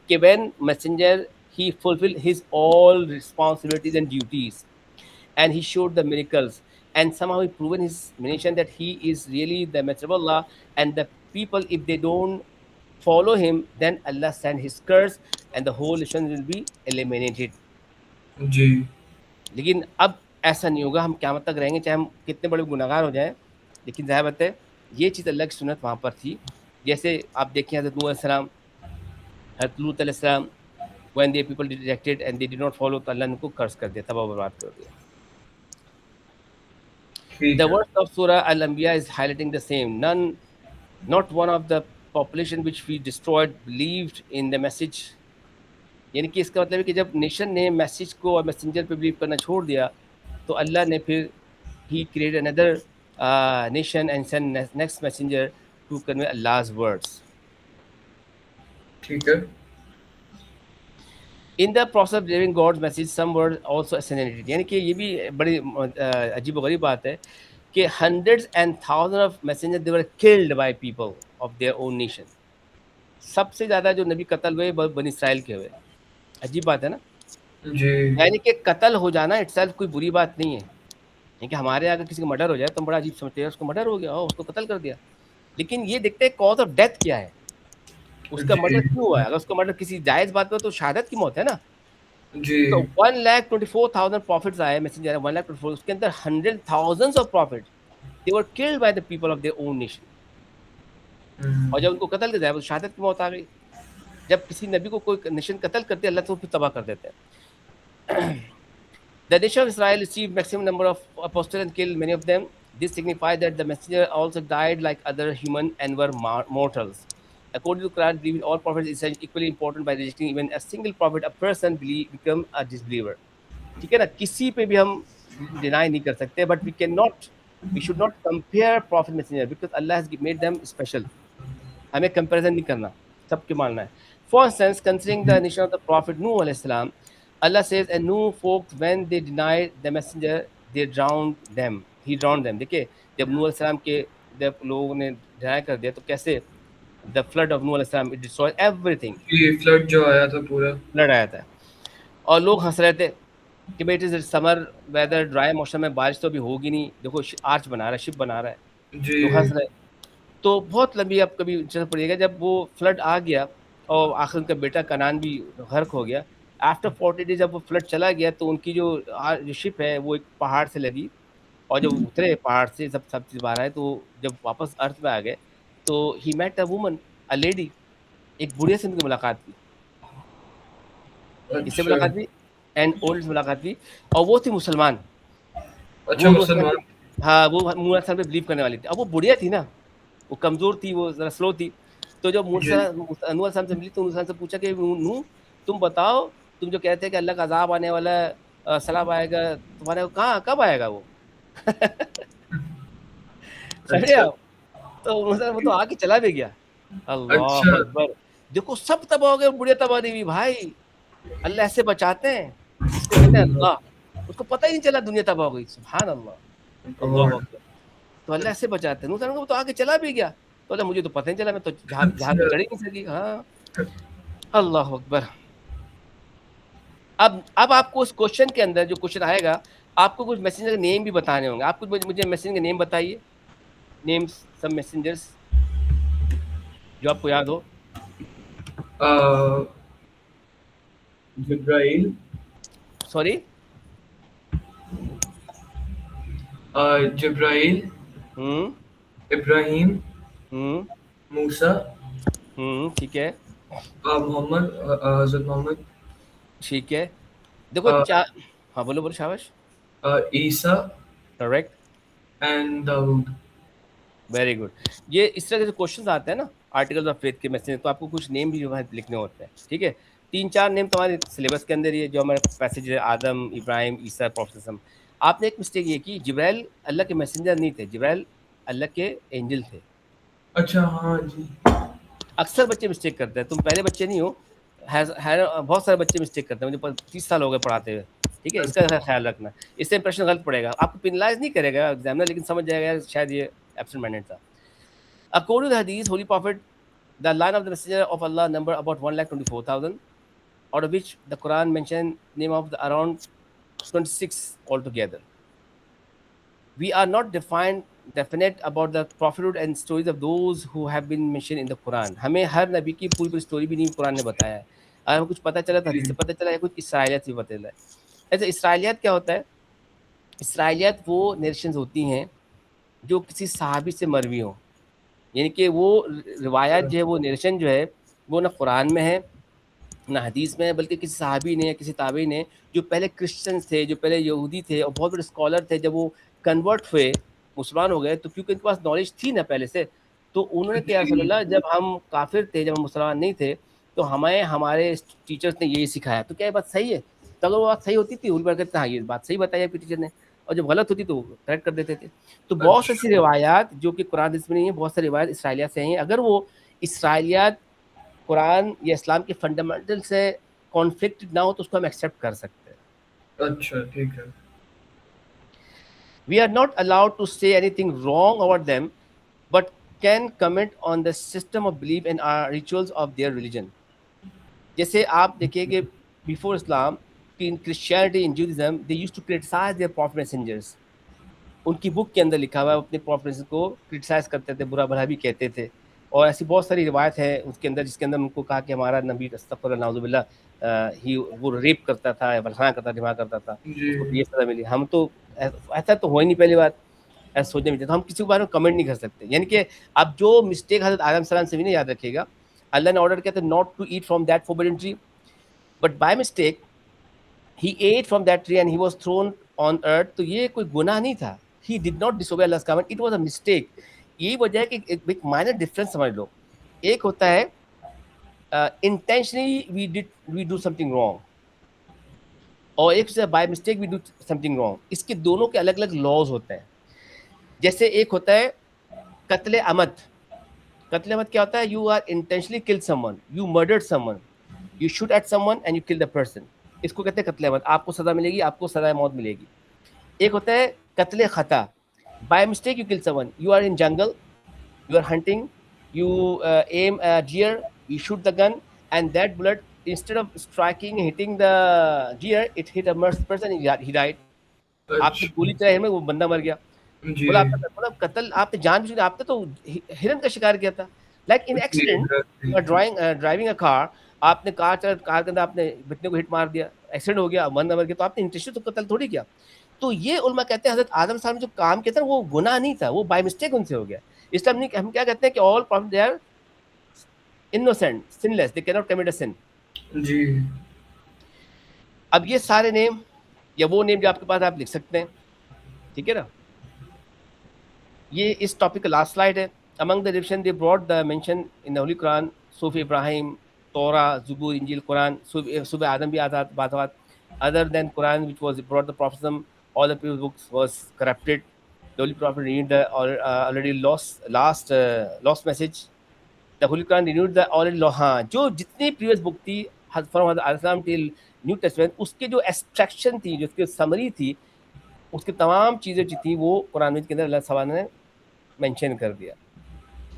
کہ when messenger he fulfilled his all responsibilities and duties, and he showed the miracles, and somehow he proven his nation that he is really the messenger of Allah, and the people, if they don't follow him, then Allah send his curse and the whole nation will be eliminated. جی لیکن اب ایسا نہیں ہوگا، ہم قیامت تک رہیں گے چاہے ہم کتنے بڑے گناہگار ہو جائیں. لیکن ظاہر بات ہے یہ چیز اللہ کی سنت وہاں پر تھی. جیسے آپ دیکھیں حضرت نوح علیہ السلام، حضرت لوط علیہ السلام، when the people rejected and they did not follow, تو اللہ نے ان کو curse کر دیا، تباہ و برباد کر دیا. ٹھیک The ہے. verse of Surah Al-Anbiya is highlighting the same. Not one of the population which we destroyed believed in the message. یعنی کہ اس کا مطلب ہے کہ جب نیشن نے میسیج کو اور میسنجر پہ بلیو کرنا چھوڑ دیا تو اللہ نے پھر he create another nation and send next messenger to convey Allah's words. ٹھیک ہے. In the process of delivering God's message, some were also assassinated. یعنی کہ یہ بھی بڑی عجیب و غریب بات ہے کہ hundreds and thousands of messengers they were killed by people of their own nation. سب سے زیادہ جو نبی قتل ہوئے بنی اسرائیل کے ہوئے. عجیب بات ہے نا. جی یعنی کہ قتل ہو جانا اٹ سیلف کوئی بری بات نہیں ہے. یعنی کہ ہمارے اگر کسی کا مرڈر ہو جائے تو ہم بڑا عجیب سمجھتے ہیں اس کو مرڈر ہو گیا، اس کو قتل کر دیا. لیکن یہ دیکھتے ہیں کاز آف ڈیتھ کیا ہے، اس کا مرڈر کیوں ہوا ہے. اگر اس کا مرڈر کسی جائز بات پہ تو شہادت کی موت ہے نا. جی تو 1,24,000 prophets آئے میسنجر 1,24,000 اس کے اندر 100,000 of prophets they were killed by the people of their own nation. اور جب ان کو قتل کیا جائے تو شہادت کی موت آ گئی. جب کسی نبی کو کوئی نیشن قتل کرتے اللہ تو پھر تباہ کر دیتے ہیں. The nation of Israel received maximum number of apostles and killed many of them. This signifies that the messenger also died like other human and were mortals. According to Quran, believing all prophets is equally important. By rejecting even a single prophet, a person become a disbeliever. ٹھیک ہے نا. کسی پہ بھی ہم deny نہیں کر سکتے, but we should not compare prophet messenger because Allah has made them special. ہمیں comparison نہیں کرنا, سب کے ماننا ہے. For instance, considering the nation of the prophet Nuh alayhi salam, Allah says, and Nuh folks when they denied the messenger, they drowned them. He drowned them. دیکھیں جب نوح علیہ السلام کے جب لوگوں نے ڈینائی کر دیا تو کیسے the flood of Nuh alayhi salam it destroyed everything. یہ فلڈ جو آیا تھا پورا فلڈ آیا تھا اور لوگ ہنس رہے تھے کہ بیٹ از سمر ویدر, ڈرائی موسم میں بارش تو ابھی ہوگی نہیں, دیکھو آرچ بنا رہا ہے, شپ بنا رہا ہے. جی لوگ ہنس رہے. تو بہت لمبی آپ کبھی چل پڑیے گا, جب وہ فلڈ آ گیا اور آخر ان کا بیٹا کنان بھی غرق ہو گیا. آفٹر 40 days جب وہ فلڈ چلا گیا تو ان کی جو شپ ہے وہ ایک پہاڑ سے لگی, اور جب اترے پہاڑ سے سب چیز باہر آئے تو جب واپس ارتھ پہ آ گئے تو he met a woman, a lady, ایک بڑھیا سے ان کی ملاقات کی. اس سے ملاقات بھی اینڈ اولڈ سے ملاقات بھی, اور وہ تھی مسلمان. اچھا مسلمان, ہاں وہ موسیٰ پہ بلیو کرنے والی تھی. اب وہ بڑھیا تھی نا, وہ کمزور تھی, وہ ذرا سلو تھی. تو جب نوح علیہ السلام سے ملی تو نوح سے پوچھا کہ نوح تم بتاؤ, تم جو کہتے ہیں کہ اللہ کا عذاب آنے والا ہے, سیلاب آئے گا, تمہارے کہاں کب آئے گا وہ؟ سمجھے آپ؟ تو وہ تو آ کے چلا بھی گیا. اللہ اکبر. دیکھو سب تباہ ہو گئے, بڑھیا تباہ نہیں ہوئی بھائی. اللہ ایسے بچاتے ہیں, اس کو کہتے ہیں اللہ. اس کو پتہ ہی نہیں چلا دنیا تباہ ہو گئی. سبحان اللہ, اللہ اکبر. تو اللہ ایسے بچاتے ہیں. نوح تو آگے چلا بھی گیا, تو اللہ مجھے تو پتہ نہیں چلا, میں تو جہاز پہ چڑھ ہی نہیں سکی. ہاں اللہ اکبر. اب آپ کو اس کوشچن کے اندر جو کوشچن آئے گا, آپ کو کچھ میسنجر کے نیم بھی بتانے ہوں گے. آپ کچھ مجھے میسنجر کے نیم بتائیے, نیمس سب میسنجرس جو آپ کو یاد ہو. جبرائیل, سوری جبرائیل, ابراہیم، ہوں موسیٰ، ٹھیک ہے محمد، حضرت محمد، ٹھیک ہے. دیکھو چار. ہاں بولو بولو شاباش. عیسیٰ کریکٹ. اینڈ داؤد. Very good. یہ اس طرح کے کوشچنز آتے ہیں نا آرٹیکل آف فیتھ کے میسج، تو آپ کو کچھ نیم بھی جو ہے لکھنے ہوتے ہیں. ٹھیک ہے. 3-4 نیم تمہارے سلیبس کے اندر یہ جو ہمارے پیسج ہے، آدم، ابراہیم، عیسیٰ، پروفیٹ. آپ نے ایک مسٹیک یہ کی، جبرائیل اللہ کے میسنجر نہیں تھے، جبرائیل اللہ کے اینجل تھے. اچھا ہاں جی. اکثر بچے مسٹیک کرتے ہیں، تم پہلے بچے نہیں ہو، بہت سارے بچے مسٹیک کرتے ہیں، مجھے 30 سال ہو گئے پڑھاتے ہوئے. ٹھیک ہے. اس کا خیال رکھنا، اس سے امپریشن غلط پڑے گا. آپ کو پینلائز نہیں کرے گا ایگزامنر، لیکن سمجھ جائے گا شاید یہ ایبسنٹ مائنڈیڈ تھا. According to the hadith, Holy Prophet, the line of the Messenger of Allah number about 1,24,000, out of which the Quran mentioned name of the around 26 altogether. We are not definite about the prophethood and stories of those who have been mentioned in the Quran. ہمیں ہر نبی کی پوری story بھی نہیں قرآن نے بتایا ہے. اگر ہمیں کچھ پتہ چلا تو حدیث سے پتہ چلا ہے، کچھ اسرائیلیت سے پتہ چلا ہے. ایسے اسرائیلیت کیا ہوتا ہے؟ اسرائیلیت وہ نیریشنز ہوتی ہیں جو کسی صحابی سے مروی ہوں، یعنی کہ وہ روایات جو ہے، وہ نیریشن جو ہے، وہ نہ قرآن میں ہے نہ حدیث میں ہے، بلکہ کسی صحابی نے یا کسی تابعی نے جو پہلے کرسچنس تھے، جو پہلے یہودی تھے اور بہت بڑے اسکالر تھے، جب وہ کنورٹ ہوئے، مسلمان ہو گئے، تو کیونکہ ان کے پاس نالج تھی نا پہلے سے، تو انہوں نے کیا، رسول اللہ جب ہم کافر تھے، جب ہم مسلمان نہیں تھے، تو ہمیں ہمارے ٹیچرس نے یہی سکھایا. تو کیا یہ بات صحیح ہے؟ تو اگر وہ بات صحیح ہوتی تھی، ان پر کہتے ہاں یہ بات صحیح بتائی آپ کے ٹیچر نے، اور جب غلط ہوتی تو کریکٹ کر دیتے تھے. تو بہت سی ایسی روایات جو کہ قرآن میں نہیں ہیں، بہت ساری روایات اسرائیلیات سے ہیں. اگر وہ اسرائیلیات قرآن یا اسلام کے فنڈامنٹل سے کانفلکٹ نہ ہو تو اس کو ہم ایکسیپٹ کر سکتے ہیں. اچھا ٹھیک ہے. We are not allowed to say anything wrong about them, but can comment on the system of belief and rituals of their religion. جیسے آپ دیکھیں کہ before Islam in Christianity and Judaism, they used to criticize their prophet messengers. ان کی بک کے اندر لکھا ہوا ہے، اپنے پروفیٹس کو کرٹیسائز کرتے تھے، برا بھلا بھی کہتے تھے. اور ایسی بہت ساری روایت ہے اس کے اندر، جس کے اندر ان کو کہا کہ ہمارا نبی استغفر اللہ نعوذ باللہ وہ ریپ کرتا تھا، بلخانہ کرتا، دماغ کرتا تھا، اس کو یہ سزا ملی. ہم تو ایسا تو ہو ہی نہیں پہلی بات، ایسا سوچنے میں تو ہم کسی کے بارے میں کمنٹ نہیں کر سکتے. یعنی کہ اب جو مسٹیک حضرت آدم السلام سے بھی نہیں، یاد رکھیے گا، اللہ نے آرڈر کیا تھا not to eat from that forbidden tree, but by mistake he ate from that tree and he was thrown on earth. تو یہ کوئی گناہ نہیں تھا. He did not disobey Allah's command. It was a mistake. یہی وجہ ہے کہ ایک مائنر ڈفرینس سمجھ لو. ایک ہوتا ہے intentionally we do something wrong، اور ایک سے by mistake we do something wrong. اس کے دونوں کے الگ الگ لاز ہوتے ہیں. جیسے ایک ہوتا ہے قتل عمد. قتل عمد کیا ہوتا ہے؟ You are intentionally killed someone, you murdered someone, you shoot at someone and you kill the person. اس کو کہتے ہیں قتل عمد. آپ کو سزا ملے گی، آپ کو سزا موت ملے گی. ایک ہوتا ہے قتل خطا. بائی مسٹیک یو کل Samoon, you are in jungle, you are hunting, you aim a deer, you shoot the gun and that bullet instead of striking hitting the deer it hit a person, he died. آپ نے گولی چلائی میں، وہ بندہ مر گیا. بولا آپ کا مطلب قتل، آپ نے جان بوجھ کے، آپ نے تو ہرن کا شکار کیا تھا. Like an accident you are driving a car, آپ نے کار کے اندر آپ نے بچنے کو ہٹ مار دیا، ایکسیڈنٹ ہو گیا، بندہ مر گیا، تو آپ نے انٹینشن تو قتل تھوڑی کیا. تو یہ علماء کہتے ہیں حضرت آدم صاحب نے جو کام کیا تھا وہ گناہ نہیں تھا، وہ بائی مسٹیک ان سے ہو گیا. اس لیے ہم کیا کہتے ہیں کہ all prophets they are innocent, sinless, they can not commit a sin. جی. اب یہ سارے نیم یا وہ نیم جو آپ کے پاس آپ لکھ سکتے ہیں، ٹھیک ہے نا. یہ اس ٹاپک کا لاسٹ سلائڈ ہے. Among the Egyptians they brought the mention in the Holy Quran, Sufi Ibrahim, Torah, Zabur, Injil, Quran, Sufi Adam بھی بات. Other than Quran which was brought the prophecy, all the previous books was corrupted. The Holy Prophet renewed the already lost message. The Holy Quran renewed the already lost. جو جتنی previous book تھی from Hadrat Islam till New Testament، اس کے جو extraction تھی، جو اس کی summary تھی، اس کی تمام چیزیں جو تھیں وہ قرآن مجید کے اندر اللہ سبحانہ نے مینشن کر دیا.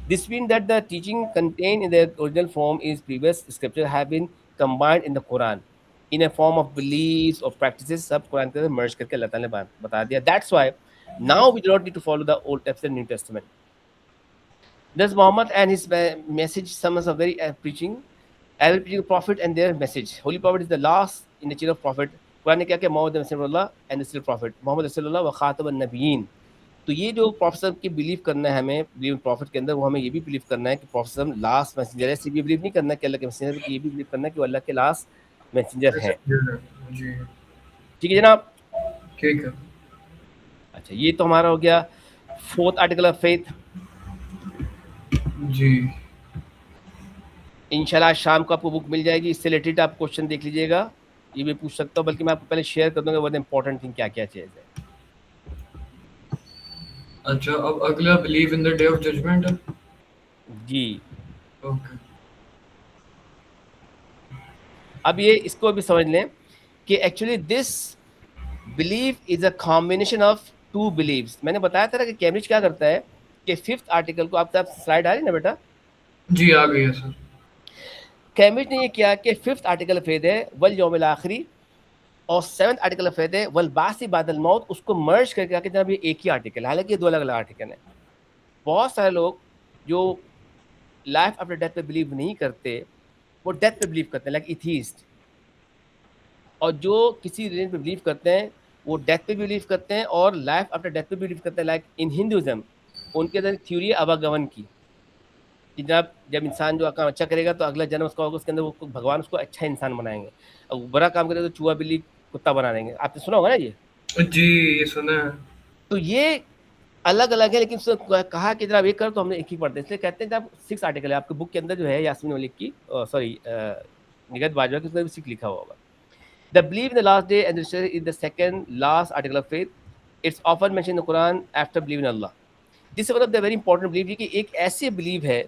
This means that the teaching contained in their original form is previous scriptures have been combined in the Quran in a form of beliefs or practices. سب قرآن کے اندر merge کر کے اللہ تعالیٰ نے بتا دیا. That's why now we do not need to follow the Old Testament, New Testament. Thus Muhammad and his message summons a very preaching, every preaching prophet and their message. Holy Prophet is the last in the chain of prophet. قرآن نے کیا کہ محمد رسول اللہ and the still prophet. محمد رسول اللہ و خاتم النبیین. تو یہ جو پروفیسر کی بلیو کرنا ہے ہمیں، بلیو پروفٹ کے اندر، وہ ہمیں یہ بھی بلیو کرنا ہے کہ پروفیسر لاسٹ میسنجر ہے. صرف یہ بلیو نہیں کرنا کہ اللہ کے میسنجر، یہ بھی بلیو کرنا ہے کہ وہ اللہ کے لاسٹ میسنجر ہیں. جی ٹھیک ہے جناب. ٹھیک ہے. اچھا یہ تو ہمارا ہو گیا 4th آرٹیکل آف فیتھ. جی انشاءاللہ شام کو آپ کو بک مل جائے گی، اس سے ریلیٹڈ آپ کوشچن دیکھ لیجیے گا. یہ بھی پوچھ سکتا ہوں، بلکہ میں آپ کو پہلے شیئر کر دوں گا ورنہ امپورٹنٹ تھنگ کیا کیا چیز ہے. اچھا اب اگلا believe in the day of judgement ہے. جی اوکے. اب یہ اس کو بھی سمجھ لیں کہ actually this belief is a combination of two believes. میں نے بتایا تھا نا کہ کیمبرج کیا کرتا ہے کہ 5th آرٹیکل کو، آپ سلائڈ آ رہی نا بیٹا؟ جی آ گئی ہے سر. کیمبرج نے یہ کیا کہ 5th آرٹیکل فید ہے والیوم الاخری، اور 7th آرٹیکل فید ہے والبعث بعد الموت، اس کو مرج کر کے کہ جناب یہ ایک ہی آرٹیکل ہے، حالانکہ یہ دو الگ الگ آرٹیکل ہیں. بہت سارے لوگ جو لائف آفٹر ڈیتھ پہ بلیو نہیں کرتے، وہ ڈیتھ پہ بلیو کرتے ہیں، لائک ایتھیسٹ. اور جو کسی ریلیجن پہ بلیو کرتے ہیں وہ ڈیتھ پہ بھی بلیو کرتے ہیں اور لائف آفٹر ڈیتھ پہ بھی بلیو کرتے ہیں. لائک ان ہندوازم ان کے اندر تھیوری ہے اواگمن کی، کہ جب انسان جو کام اچھا کرے گا تو اگلا جنم اس کا ہوگا، اس کے اندر وہ بھگوان اس کو اچھا انسان بنائیں گے، اور وہ برا کام کرے تو چوہا بلی کتا بنا دیں گے. آپ نے سنا ہوگا نا یہ. جی یہ سنا ہے. تو یہ الگ الگ ہے، لیکن اس نے کہا کہ جناب یہ کر تو ہم نے ایک ہی پڑھتے ہیں. اس لیے کہتے ہیں جب 6 آرٹیکل ہے آپ کے بک کے اندر جو ہے یاسمین ملک کی، سوری نگہت باجوہ کی، اس میں بھی 6 لکھا ہوا ہوگا. The belief in the last day and the is the second last article of faith. It's often mentioned in the Quran after believing in Allah. This is one of the very important belief کہ ایک ایسی blue ہے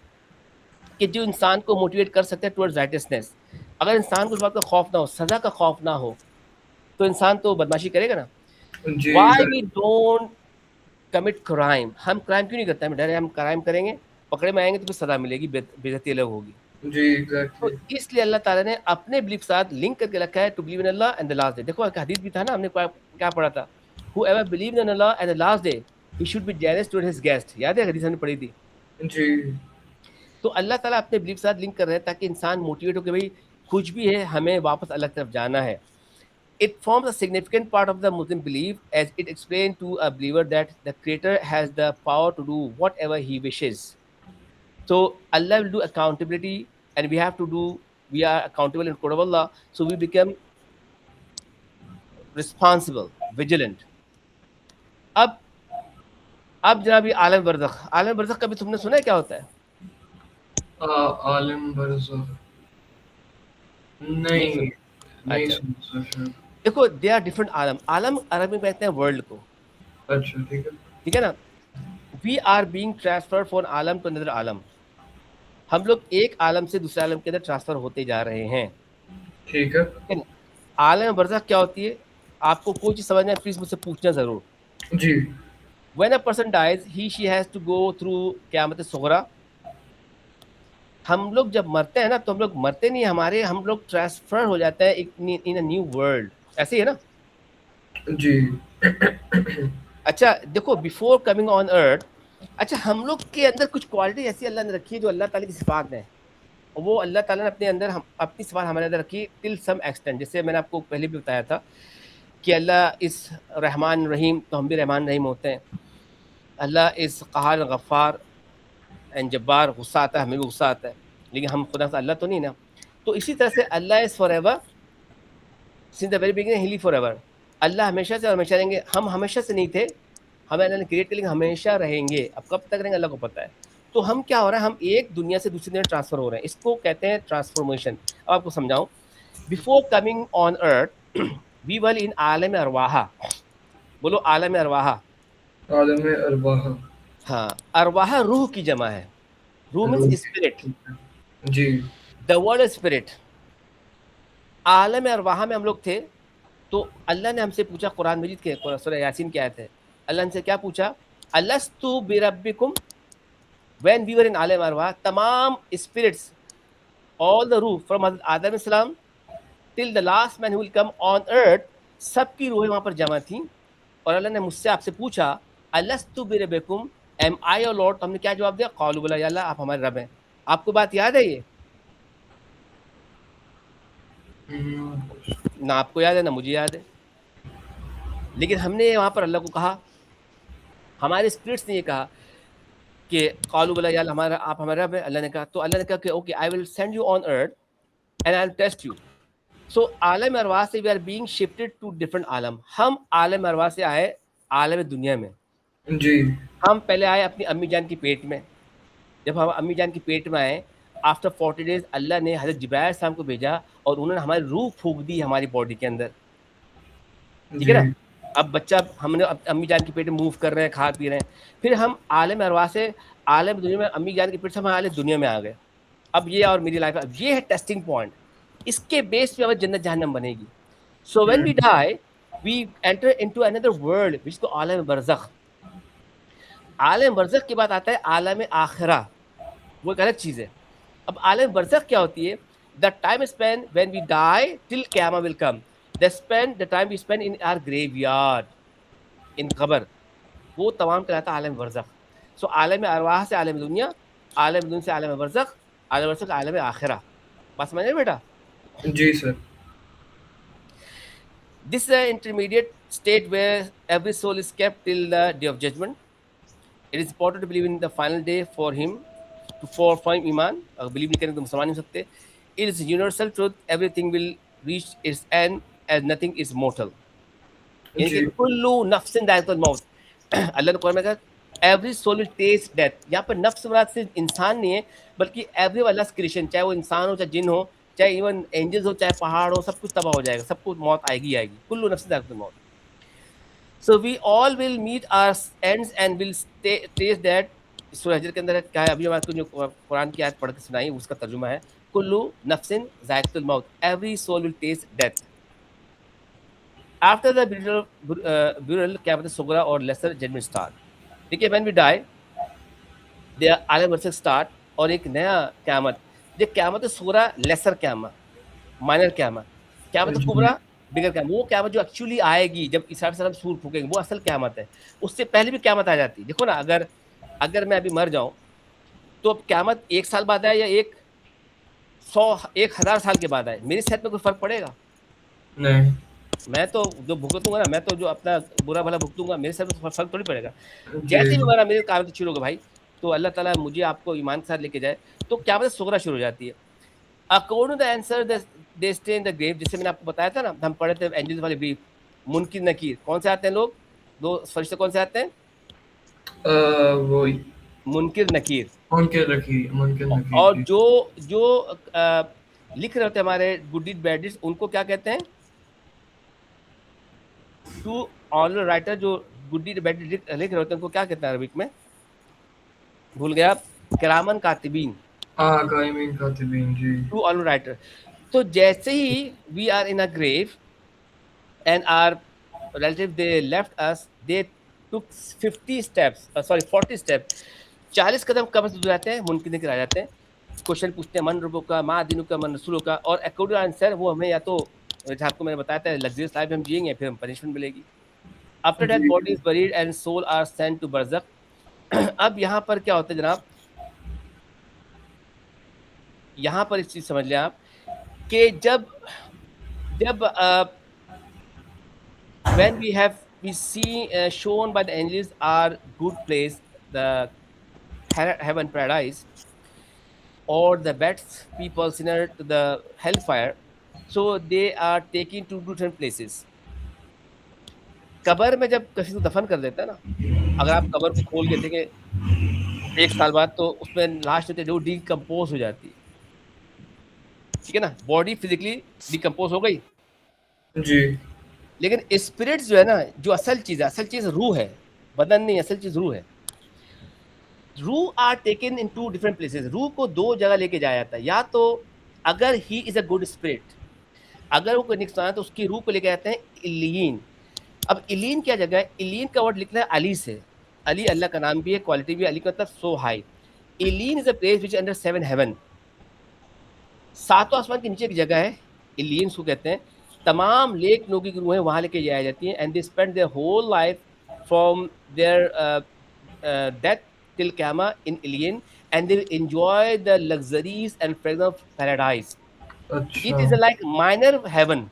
کہ جو انسان کو motivate کر سکتا ہے ٹورڈ رائٹسنس. اگر انسان کو اس بات کا خوف نہ ہو، سزا کا خوف نہ ہو، تو انسان تو بدماشی کرے گا نا. جی Why we don't commit crime؟ ہم کرائم کیوں نہیں کرتے؟ ہم ڈرے ہم کرائم کریں گے، پکڑے میں آئیں گے تو پھر سزا ملے گی، بے عزتی الگ ہوگی. جی تو ایگزیکٹلی. اس لیے اللہ تعالیٰ نے اپنے بلیف کے ساتھ لنک کر کے رکھا ہے to believe in Allah and the last day. دیکھو ایک حدیث بھی تھا نا، ہم نے کیا پڑھا تھا، whoever believe in Allah and the last day he should be jealous ٹوڈ ہز گیسٹ. یاد ہے حدیث ہم نے پڑھی تھی؟ جی تو اللہ تعالیٰ اپنے بلیف کے ساتھ لنک کر رہے ہیں تاکہ انسان موٹیویٹ ہو کہ بھائی کچھ بھی ہے ہمیں واپس اللہ کی طرف جانا ہے. It forms a significant part of the Muslim belief as it explains to a believer that the Creator has the power to do whatever He wishes. So Allah will do accountability, and we are accountable in court of Allah. So we become responsible, vigilant. اب جناب یہ عالم برزخ، عالم برزخ کا بھی تم نے سنا ہے کیا ہوتا ہے؟ عالم برزخ نہیں نہیں سنا؟ نہیں اچھا سنا سر. دیکھو دے آر ڈفرنٹ عالم. عالم عربی میں کہتے ہیں ورلڈ کو، اچھا ٹھیک ہے. ٹھیک ہے نا. We are being transfer from عالم ٹو اندر عالم. ہم لوگ ایک عالم سے دوسرے عالم کے اندر ٹرانسفر ہوتے جا رہے ہیں. ٹھیک ہے. عالم برزخ کیا ہوتی ہے؟ آپ کو کوئی چیز سمجھنا ہے پلیز مجھ سے پوچھنا ضرور. جی When a person dies, she has to go through قیامت صغریٰ. ہم لوگ جب مرتے ہیں نا تو ہم لوگ مرتے نہیں، ہم لوگ ٹرانسفر ہو جاتے ہیں ان اے نیو ورلڈ. ایسے ہی ہے نا؟ جی اچھا دیکھو بیفور کمنگ آن ارتھ، اچھا ہم لوگ کے اندر کچھ کوالٹی ایسی اللہ نے رکھی ہے جو اللہ تعالیٰ کی صفات ہیں، وہ اللہ تعالیٰ نے اپنے اندر اپنی صفات ہمارے اندر رکھی ٹل سم ایکسٹینٹ. جیسے میں نے آپ کو پہلے بھی بتایا تھا کہ اللہ اس رحمان رحیم، تو ہم بھی رحمان رحیم ہوتے ہیں. اللہ اس قہار غفار اینڈ جبار، غصہ آتا ہے ہمیں بھی غصہ آتا ہے، لیکن ہم خدا سے اللہ تو نہیں نا. تو اسی طرح سے اللہ is forever since the very beginning, he live forever. اللہ ہمیشہ سے اور ہمیشہ رہیں گے. ہم ہمیشہ سے نہیں تھے، ہمیں اللہ نے کریٹ کر لیا، ہمیشہ رہیں گے. اب کب تک رہیں گے اللہ کو پتہ ہے. تو ہم کیا ہو رہا ہے، ہم ایک دنیا سے دوسری دنیا ٹرانسفر ہو رہے ہیں. اس کو کہتے ہیں ٹرانسفارمیشن. اب آپ کو سمجھاؤں. بیفور کمنگ آن ارتھ وی ول ان عالم ارواح. بولو عالم ارواح. عالم ارواح. ہاں ارواح روح کی جمع ہے. روح مینس اسپرٹ. جی دا ورڈ اسپرٹ. عالم ارواح میں ہم لوگ تھے. تو اللہ نے ہم سے پوچھا، قرآن مجید کے سورہ یاسین کی آیت ہے، اللہ نے سے کیا پوچھا، الستُ بربکم. وین وی ور ان عالم ارواح، تمام اسپرٹس، all the روح فرام حضرت آدم علیہ السلام till the last man who will come on earth، سب کی روحیں وہاں پر جمع تھیں. اور اللہ نے مجھ سے آپ سے پوچھا الستُ بربکم، am I your Lord؟ تو ہم نے کیا جواب دیا، قالوا بلا یا اللہ آپ ہمارے رب ہیں. آپ کو بات یاد ہے یہ؟ نہ آپ کو یاد ہے نہ مجھے یاد ہے. لیکن ہم نے وہاں پر اللہ کو کہا، ہمارے اسپرٹس نے یہ کہا کہ قالوا بلا یا ہمارا آپ ہمارا رب ہے. اللہ نے کہا تو اللہ نے کہا کہ okay I will send you on earth and I will test you. So عالم ارواح سے we are being shifted to different عالم. ہم عالم ارواح سے آئے عالم دنیا میں. جی ہم پہلے آئے اپنی امی جان کی پیٹ میں. جب ہم امی جان کی پیٹ میں آئے آفٹر 40 days اللہ نے حضرت جبرائیل السلام کو بھیجا اور انہوں نے ہماری روح پھونک دی ہماری باڈی کے اندر. ٹھیک ہے نا. اب بچہ ہم نے امی جان کی پیٹ میں موو کر رہے ہیں, کھا پی رہے ہیں, پھر ہم عالم ارواح سے عالم دنیا میں امی جان کی پیٹ سے ہم عالم دنیا میں آ گئے. اب یہ اور میری لائف اب یہ ہے ٹیسٹنگ پوائنٹ. اس کے بیس پہ ہمیں جنت جہنم بنے گی. So when we die we enter into اندر ورلڈ وچ کو عالم برزخ. عالم برزخ کے بعد آتا ہے عالم آخرہ, وہ ایک الگ چیز ہے. اب عالم برزخ کیا ہوتی ہے؟ The time spend when we die till قیامہ will come. The time we spend in our graveyard in قبر, وہ تمام کہلاتا ہے عالم برزخ. سو عالم ارواح سے عالم دنیا, عالم دنیا سے عالم برزخ, عالم برزخ عالم آخرہ. بات سمجھ رہے بیٹا؟ جی سر. This is an intermediate state where every soul is kept till the day of judgment. It is important to believe in the final day for him to form iman. اگر believe نہیں کریں تو مسلمان نہیں ہو سکتے. It is universal truth. Everything will reach its end as nothing is mortal. یعنی کہ کلو نفس ذائقۃ الموت. اللہ نے قرآن میں کہا ایوری سول ول ٹیسٹ ڈیتھ. یہاں پر نفس مراد صرف انسان نہیں ہے بلکہ ایوری اللہ کریشن, چاہے وہ انسان ہو چاہے جن ہو چاہے ایون اینجلز ہو چاہے پہاڑ ہو, سب کچھ تباہ ہو جائے گا, سب کو موت آئے گی آئے گی. کلو نفس ذائقۃ الموت. So we all will meet our ends and will taste that. سورہ حجر کے اندر کیا ہے, ابھی ہم آپ کو جو قرآن کی آیت پڑھ کے سنائی اس کا ترجمہ ہے کلو نفس ذائقۃ الموت. Every civil will test death. After the burial, قیامت صغرا اور lesser judgment start. دیکھیے when we die, the عالم برزخ start اور ایک نیا قیامت. یہ قیامت صغرا lesser قیامت, minor قیامت. قیامت کبریٰ bigger قیامت, وہ قیامت جو ایکچولی آئے گی جب عیسیٰ علیہ السلام سور پھونکیں گے, وہ اصل قیامت ہے. اس سے پہلے بھی قیامت آ جاتی ہے. دیکھو نا, اگر میں ابھی مر جاؤں تو اب قیامت 1 سال بعد آئے یا 1,000 سال کے بعد آئے, میری صحت میں کوئی فرق پڑے گا؟ نہیں. میں تو جو بھگتوں گا نا, میں تو جو اپنا برا بھلا بھگتوں گا, میرے ساتھ میں فرق تھوڑی پڑے گا. جیسے بھی ہمارا میرے قیامت شروع ہوگا بھائی, تو اللہ تعالیٰ مجھے آپ کو ایمان کے ساتھ لے کے جائے تو قیامت صغرا شروع ہو جاتی ہے. According the answer they stay in the grave. جیسے میں نے آپ کو بتایا تھا نا, ہم پڑھے تھے اینجلز والے بریف. منکر نکیر کون سے آتے ہیں لوگ, 2 فرشتے کون سے آتے ہیں؟ وہ منکر نکیر. اور جو لکھ رہے ہوتے ہیں ہمارے گڈ ڈیڈ بیڈ ڈیڈز, ان کو کیا کہتے ہیں؟ To honour writer. جو گڈ ڈیڈ بیڈ ڈیڈ لکھ رہے ہوتے ہیں ان کو کیا کہتے ہیں عربک میں؟ بھول گیا آپ. کرامن کاتبین. جی. Two honour writer. تو جیسے ہی we are in a grave and our relative they left us, they took 40 steps. 40 قدم قبر سے جاتے ہیں, منکر نکیر آ جاتے ہیں, کوشچن پوچھتے ہیں من ربک کا, ما دینک کا, من رسولک کا, اور اکارڈنگ آنسر وہ ہمیں یا تو جہاں آپ کو میں نے بتایا تھا لگژریس لائف ہم جئیں گے, پھر ہم پنشمنٹ ملے گی. After that body is buried and soul are sent to برزخ. اب یہاں پر کیا ہوتا ہے جناب, یہاں پر اس چیز سمجھ لیں آپ کہ جب when we see shown by the angels are good place, the heaven paradise, or the best people sinner to the hellfire, so they are taken to different places. قبر میں جب کسی کو دفن کر دیتا ہے نا, اگر آپ قبر کو کھول کے دیکھیں 1 سال بعد, تو اس میں لاش ہوتی ہے جو ڈیکمپوز ہو جاتی ہے. ٹھیک ہے نا, باڈی فزیکلی ڈیکمپوز ہو گئی جی, لیکن اسپرٹ جو ہے نا, جو اصل چیز روح ہے, بدن نہیں, اصل چیز روح ہے. روح are taken in 2 different places. روح کو 2 جگہ لے کے جایا جاتا ہے. یا تو اگر ہی از اے گڈ اسپرٹ, اگر وہ کوئی نقصان ہے تو اس کی روح کو لے کے جاتے ہیں علیین. اب علیین کیا جگہ ہے؟ علیین کا ورڈ لکھنا ہے علی سے. علی اللہ کا نام بھی ہے, کوالٹی بھی ہے. علی کا مطلب سو ہائی. علیین is a place which under 7 heaven. 7 آسمان کے نیچے کی جگہ ہے, علیین اس کو کہتے ہیں. تمام لیک لوگوں کی روحیں وہاں لے کے جائی جاتی ہیں. And they spend their whole life from their death till Qiyamah in Alien, and they will enjoy the luxuries and fragrance of paradise. It is like minor heaven.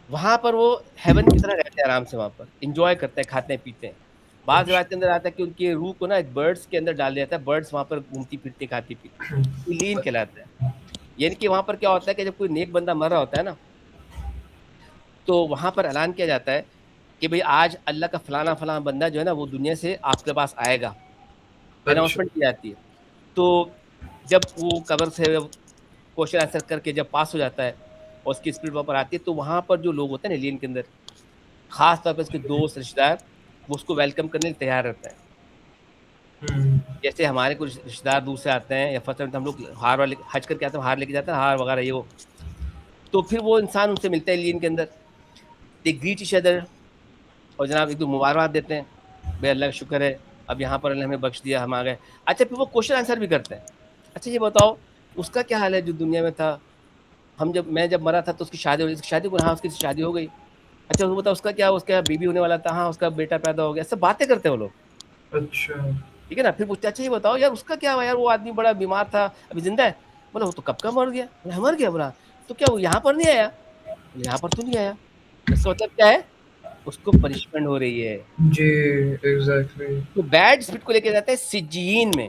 وہاں پر وہ ہیون کی طرح رہتے ہیں، آرام سے وہاں پر انجوائے کرتے ہیں، کھاتے ہیں پیتے ہیں. بعض روایت کے اندر آتا ہے کہ ان کی روح کو نا ایک برڈس کے اندر ڈال دیا جاتا ہے، برڈس وہاں پر گھومتی پھرتی کھاتی پیتی، لین کہلاتا ہے. یعنی کہ وہاں پر کیا ہوتا ہے کہ جب کوئی نیک بندہ مر رہا ہوتا ہے نا، تو وہاں پر اعلان کیا جاتا ہے کہ بھئی آج اللہ کا فلانا فلاں بندہ جو ہے نا وہ دنیا سے آپ کے پاس آئے گا، اچھا اناؤنسمنٹ کی جاتی ہے. تو جب وہ قبر سے کوشچن آنسر کر کے جب پاس ہو جاتا ہے اور اس کی اسپرٹ وہاں پر آتی ہے، تو وہاں پر جو لوگ ہوتے ہیں نا ایلین کے اندر، خاص طور پہ اس کے دوست رشتہ دار، وہ اس کو ویلکم کرنے کے لیے تیار رہتا ہے. جیسے ہمارے کچھ رشتہ دار دور سے آتے ہیں، یا فصل ہم لوگ ہار والے حج کر کے آتے ہیں، ہار لے کے جاتے ہیں، ہار وغیرہ یہ وہ، تو پھر وہ انسان ان سے ملتا ہے ایلین کے اندر، دے گریٹ ایچ ادر، اور جناب ایک دو مبارکباد دیتے ہیں، بھائی اللہ کا شکر ہے اب یہاں پر اللہ ہمیں بخش دیا، ہم آ گئے. اچھا پھر وہ کوشچن آنسر بھی کرتے ہیں. اچھا یہ بتاؤ اس کا کیا حال ہے جو دنیا میں تھا، میں جب مرا تھا تو اس کی شادی ہو گئی، اس کی شادی کو، ہاں اس کی شادی ہو گئی. اچھا وہ بتاؤ اس کا کیا، اس کا بیوی ہونے والا تھا، ہاں اس کا بیٹا پیدا ہو گیا. سب باتیں کرتے ہیں وہ لوگ، اچھا ٹھیک ہے نا. پھر پوچھتے اچھا یہ بتاؤ یار اس کا کیا ہوا یار، وہ آدمی بڑا بیمار تھا ابھی زندہ ہے. بولا وہ تو کب کا مر گیا. بولا مر گیا. بولا تو کیا وہ یہاں پر نہیں آیا؟ بولا یہاں پر تو نہیں آیا. اس کا مطلب کیا ہے، اس کو پنشمنٹ ہو رہی ہے. جی ایگزیکٹلی. تو بیڈ اسپرٹ کو لے کے جاتے ہیں سجین میں،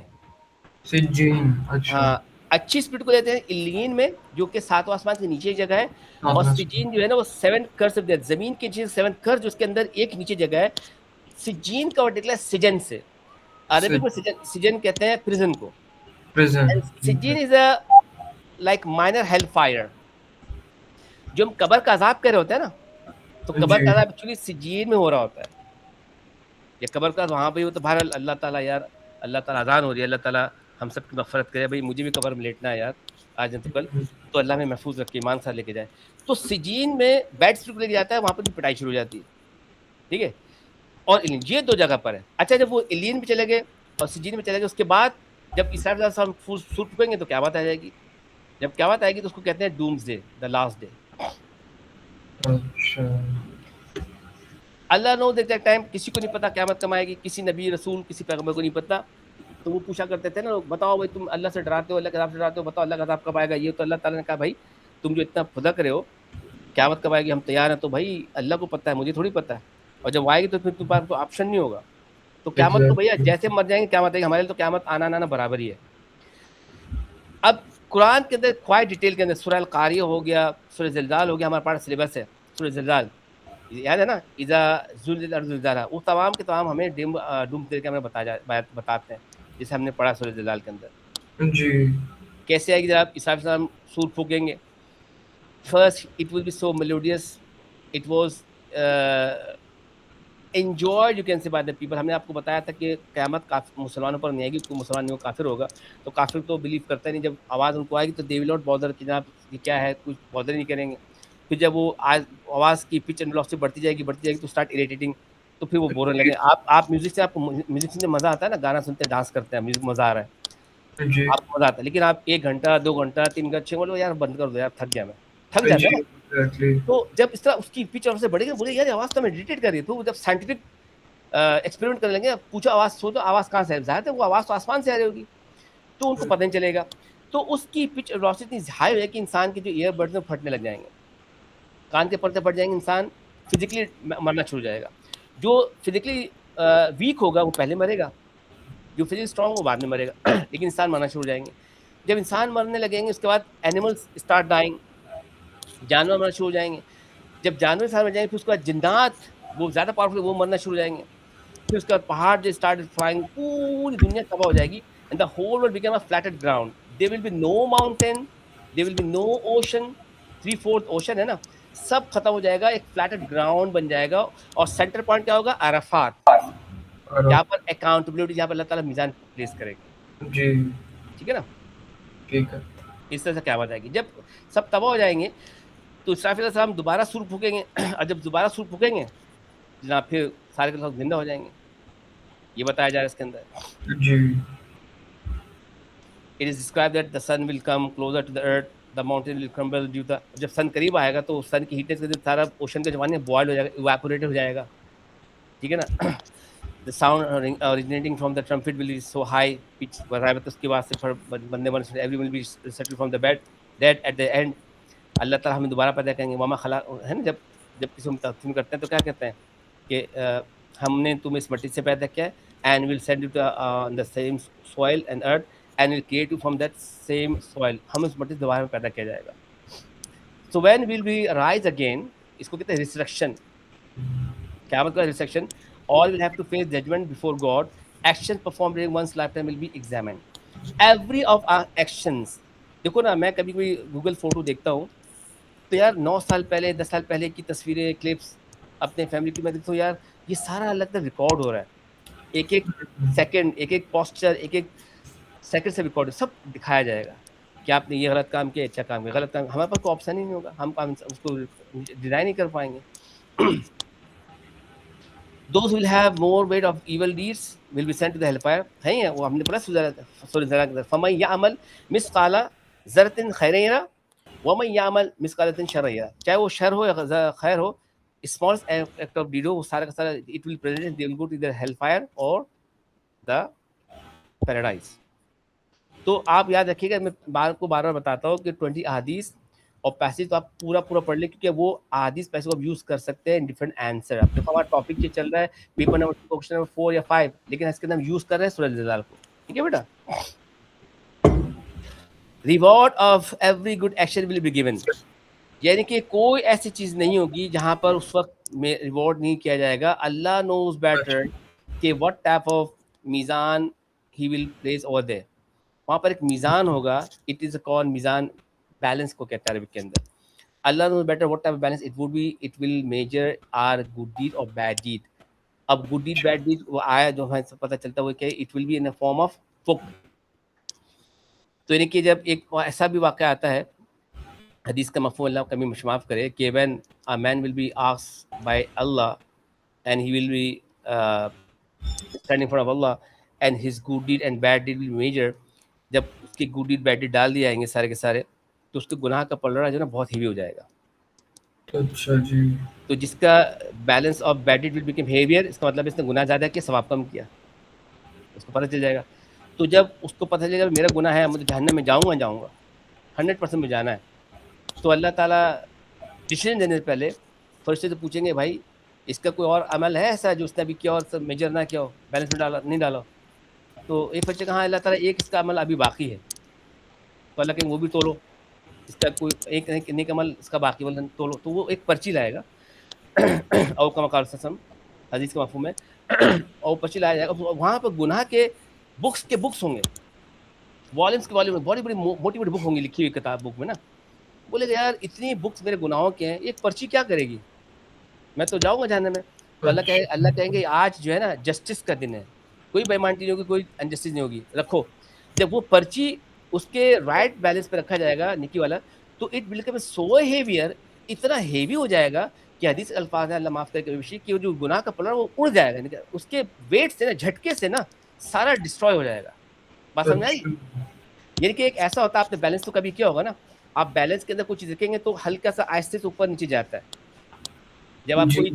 سجین اچھا. ہاں اچھی اسپرٹ کو لیتے ہیں الین میں، جو کہ ساتواں آسمان کے نیچے جگہ ہے. اور سجین جو ہے نا وہ 7 کرس آف ڈیتھ، زمین کے نیچے 7 کرس، جو اس کے اندر ایک نیچے جگہ ہے. سجین کا ورڈ نکلا ہے سجن سے، عربک میں سجن کہتے ہیں پرزن کو. پریزن. سجین is a like minor hell fire. جو ہم قبر کا عذاب کر رہے ہوتے ہیں نا، تو قبر جی کا عذاب ایکچولی سجین میں ہو رہا ہوتا ہے. یہ قبر کا وہاں پہ ہو تو بہرحال اللہ تعالیٰ یار، اللہ تعالیٰ اذان ہو رہی ہے، اللہ تعالیٰ ہم سب کی مغفرت کرے. بھائی مجھے بھی قبر میں لیٹنا ہے یار آج نہیں تو کل، تو اللہ میں محفوظ رکھے، ایمان ساتھ لے کے جائے. تو سجین میں بیڈ اسپرٹ لے کے جاتا ہے، وہاں پر بھی پٹائی شروع ہو جاتی ہے، ٹھیک ہے. اور یہ 2 جگہ پر ہے. اچھا جب وہ الین میں چلے گئے اور سجین میں چلے گئے، اس کے بعد جب اسرائیل علیہ السلام سور پھونکیں گے تو قیامت آ جائے گی. جب قیامت آئے گی تو اس کو کہتے ہیں ڈومز ڈے، دا لاسٹ ڈے. اچھا. اللہ نو دیٹ ٹائم، کسی کو نہیں پتا قیامت کب آئے گی، کسی نبی رسول کسی پیغمبر کو نہیں پتا. تو وہ پوچھا کرتے تھے نا لوگ، بتاؤ بھائی تم اللہ سے ڈراتے ہو، اللہ کے عذاب سے ڈراتے ہو، بتاؤ اللہ کا عذاب کب آئے گا. یہ تو اللہ تعالیٰ نے کہا بھائی تم جو اتنا پھدک رہے ہو قیامت کب آئے گی ہم تیار ہیں. تو بھائی اللہ کو پتہ ہے، مجھے تھوڑی پتہ ہے. اور جب آئے گی تو پھر تمہارے پاس تو آپشن نہیں ہوگا. تو قیامت تو بھیا جیسے مر جائیں گے قیامت آئے گی، ہمارے لیے تو قیامت آنا برابر ہی ہے. اب قرآن کے اندر کوئی ڈیٹیل کے اندر سورہ القاریہ ہو گیا، سورہ زلزال ہو گیا، ہمارے پاس سلیبس ہے. سورہ زلزال یاد ہے نا، اذا زلزلت الارض زلزالها، وہ تمام کے تمام ہمیں ڈوم کے ہمیں بتاتے ہیں، جسے ہم نے پڑھا سورہ زلزال کے اندر. جی کیسے آئے گی جناب؟ عیسیٰ علیہ السلام سور پھونکیں گے. First it will be so melodious, it was enjoy you can say by the people. ہم نے آپ کو بتایا تھا کہ قیامت مسلمانوں پر نہیں آئے گی، کوئی مسلمان نہیں ہو کافر ہوگا. تو کافر تو بلیو کرتا نہیں، جب آواز ان کو آئے گی تو دے ول ناٹ بادر کہ جناب یہ کیا ہے، کچھ بادر نہیں کریں گے. پھر جب وہ آواز کی پچ اینڈ ویلوسٹی بڑھتی جائے گی تو اسٹارٹ اریٹیٹنگ، تو پھر وہ بورن لگے. آپ میوزک سے، آپ کو میوزک سننے مزہ آتا ہے نا، گانا سنتے ہیں ڈانس کرتے ہیں، میوزک مزہ آ رہا ہے، جی آپ کو مزہ آتا ہے. لیکن آپ 1 گھنٹہ 2 گھنٹہ 3 گھنٹے 6 بولو یار بند کر دو یار، تھک گیا میں، تھک جاتا ہے جی نا. ایگزیکٹلی. تو جب اس طرح اس کی پچ اور سے بڑھے گی، بولے یار آواز تو ہمیں اریٹیٹ کر رہی ہے. تو جب سائنٹیفک ایکسپیریمنٹ کر لیں گے، پوچھو آواز سوچو آواز کہاں سے ہے، ظاہر ہے وہ آواز تو آسمان سے آ رہی ہوگی، تو ان کو پتہ نہیں چلے گا. تو اس کی پچ ویلوسٹی اتنی ہائی ہے کہ انسان کے جو ایئر بڈز میں پھٹنے لگ جائیں گے، کان کے پردے پھٹ جائیں گے، انسان فزیکلی مرنا شروع ہو جائے گا. جو فزیکلی ویک ہوگا وہ پہلے مرے گا، جو فزیکلی اسٹرانگ وہ بعد میں مرے گا. لیکن انسان مرنا شروع ہو جائیں گے. جب انسان مرنے لگیں گے اس کے بعد اینیملس اسٹارٹ ڈائنگ، جانور مرنا شروع ہو جائیں گے. جب جانور سارے مر جائیں گے پھر اس کے بعد جنات، وہ زیادہ پاورفل، وہ مرنا شروع ہو جائیں گے. پھر اس کے بعد پہاڑ جو اسٹارٹ فلائنگ، پوری دنیا تباہ ہو جائے گی. And the whole world become a flatted ground. There will be no mountain, there will be no ocean, 3/4 ocean ہے نا، سب ختم ہو جائے گا، ایک فلیٹڈ گراؤنڈ بن جائے گا. اور سینٹر پوائنٹ کیا ہوگا؟ عرفات، جہاں پر اکاؤنٹیبلٹی، جہاں پر اللہ تعالیٰ میزان پلیس کرے گا. جی ٹھیک ہے نا. ٹھیک ہے. اس طرح سے کیا بات آئے گی. جب سب تباہ ہو جائیں گے تو اسرافیل علیہ السلام دوبارہ سور پھونکیں گے. اور جب دوبارہ سور پھونکیں گے جناب پھر سارے کے ساتھ زندہ ہو جائیں گے. یہ بتایا جا رہا ہے اس کے اندر. جی It is described that the sun will come closer to the earth, the mountain will crumble due to. جب سن قریب آئے گا تو سن کی ہیٹنس کے وجہ سے سارا اوشن کا جو پانی ہے بوائل ہو جائے گا، ایواپوریٹ ہو جائے گا. ٹھیک ہے نا. The sound originating from the trumpet will be so high pitch برابر، اس کی آواز سے بندے بن سکتے. Everyone will be settled from the bed dead at the end. اللہ تعالیٰ ہمیں دوبارہ پیدا کریں گے. وما خلق ہے نا، جب جب کسی کو تقسیم کرتے ہیں تو کیا کہتے ہیں کہ ہم نے تمہیں اس مٹی سے پیدا کیا ہے and will send you on the same soil and earth and will create you from that same soil. ہم اس مٹی سے دوبارہ میں پیدا کیا جائے گا. So when will be rise again, اس کو کہتے ہیں ریسرکشن. قیامت کا ریسرکشن. All will have to face judgment before God. Actions performed during one's lifetime will be examined. Every of our actions. دیکھو نا, میں کبھی کوئی گوگل فوٹو دیکھتا ہوں تو یار 9 سال پہلے 10 سال پہلے کی تصویریں کلپس اپنے فیملی کی میں دیکھتا ہوں, یار یہ سارا الگ تک ریکارڈ ہو رہا ہے. ایک ایک سیکنڈ, ایک ایک پوسچر, ایک ایک سیکنڈ سے ریکارڈ سب دکھایا جائے گا کہ آپ نے یہ غلط کام کیا, اچھا کام کیا, غلط کام. ہمارے پاس کوئی آپشن ہی نہیں ہوگا, ہم اس کو ڈینائی نہیں کر پائیں گے. Those will have more weight of evil deeds will be sent to the hellfire. ہے وہ ہم نے پڑھا سورہ زرع کے اندر, فَمَن يَعْمَلْ مِثْقَالَ ذَرَّةٍ خَيْرًا يَرَهُ وَمَن يَعْمَلْ مِثْقَالَ ذَرَّةٍ شَرًّا يَرَهُ. چاہے وہ شر ہو یا خیر ہو, smallest act of deed ہو, وہ سارا کا سارا it will present, they will go to either hellfire or the paradise. تو آپ یاد رکھیے گا, میں بار بار بتاتا ہوں کہ 20 احادیث اور پیسج تو آپ پورا پڑھ لیں, کیونکہ وہ احادیث پیسے کو آپ یوز کر سکتے ہیں ان ڈفرینٹ آنسر. اب دیکھو ہمارا ٹاپک یہ چل رہا ہے پیپر نمبر 2 کوشچن نمبر 4 یا 5, لیکن اس کے اندر ہم یوز کر رہے ہیں سورہ زلزال کو. ٹھیک ہے بیٹا. Reward of every good action will be given. یعنی کہ کوئی ایسی چیز نہیں ہوگی جہاں پر اس وقت میں ریوارڈ نہیں کیا جائے گا. اللہ نوز بیٹر کہ واٹ ٹائپ آف میزان ہی ول پلیس اوور دیر. وہاں پر ایک میزان ہوگا, اٹ از اے کون میزان, بیلنس کو کہتا ہے عربک کے اندر. اللہ knows better what type of balance it would be. It will measure our good deed or bad deed. اب good deed bad deed وہ آیا جو ہمیں پتہ چلتا ہے وہ کہ it will be in a form of book. تو یعنی کہ جب ایک ایسا بھی واقعہ آتا ہے, حدیث کا مفہوم اللہ کبھی مشماف کرے, کہ when a man will be asked by Allah and he will be standing in front of Allah and his good deed and bad deed will be measured. جب اس کی گڈ ڈیڈ بیڈ ڈیڈ ڈال دیے جائیں گے سارے کے سارے, تو اس کے گناہ کا پلڑا جو ہے نا بہت ہیوی ہو جائے گا. اچھا جی. تو جس کا balance of bad deed will become heavier, اس کا مطلب اس نے گناہ زیادہ کیا, ثواب کم کیا, اس کو پتہ چل جائے گا. تو جب اس کو پتہ چلے گا میرا گناہ ہے, مجھے جہنم میں جاؤں گا 100% میں جانا ہے, تو اللہ تعالیٰ ڈیسیژن دینے سے پہلے فرشتے سے پوچھیں گے بھائی اس کا کوئی اور عمل ہے ایسا جو اس نے ابھی کیا اور سب میجر نہ کیا ہو, بیلنس میں ڈالا نہیں ڈالا. تو ایک فرشتے کہا اللہ تعالیٰ ایک اس کا عمل ابھی باقی ہے, تو اللہ کہیں وہ بھی تولو, اس کا کوئی ایک نیک عمل اس کا باقی والا تولو. تو وہ ایک پرچی لائے گا, اور کا مقام سسم حدیث کا مفہوم ہے, اور پرچی لایا جائے گا. وہاں پہ گناہ کے بکس ہوں گے, والمس کے والم, بڑی بڑی موٹی بڑی بک ہوں گی لکھی ہوئی کتاب بک میں نا. بولے گا یار اتنی بکس میرے گناہوں کے ہیں, ایک پرچی کیا کرے گی, میں تو جاؤں گا جاننے میں. تو اللہ کہیں گے آج جو ہے نا جسٹس کا دن ہے, کوئی بےایمانتی نہیں ہوگی, کوئی انجسٹس نہیں ہوگی, رکھو. جب وہ پرچی اس کے رائٹ بیلنس پہ رکھا جائے گا نکی والا, تو اٹ ول بیکم سو ہیویئر, اتنا ہیوی ہو جائے گا کہ حدیث الفاظ ہے, اللہ معاف کرے کہ جو گناہ کا پلڑا وہ اڑ جائے گا, اس کے ویٹ سے نا, جھٹکے سے نا سارا ڈسٹروائے ہو جائے گا. بات سمجھ آئی؟ یعنی کہ ایک ایسا ہوتا ہے, آپ نے بیلنس تو کبھی کیا ہوگا نا, آپ بیلنس کے اندر کچھ چیز رکھیں گے تو ہلکا سا آہستہ سے اوپر نیچے جاتا ہے. جب آپ کوئی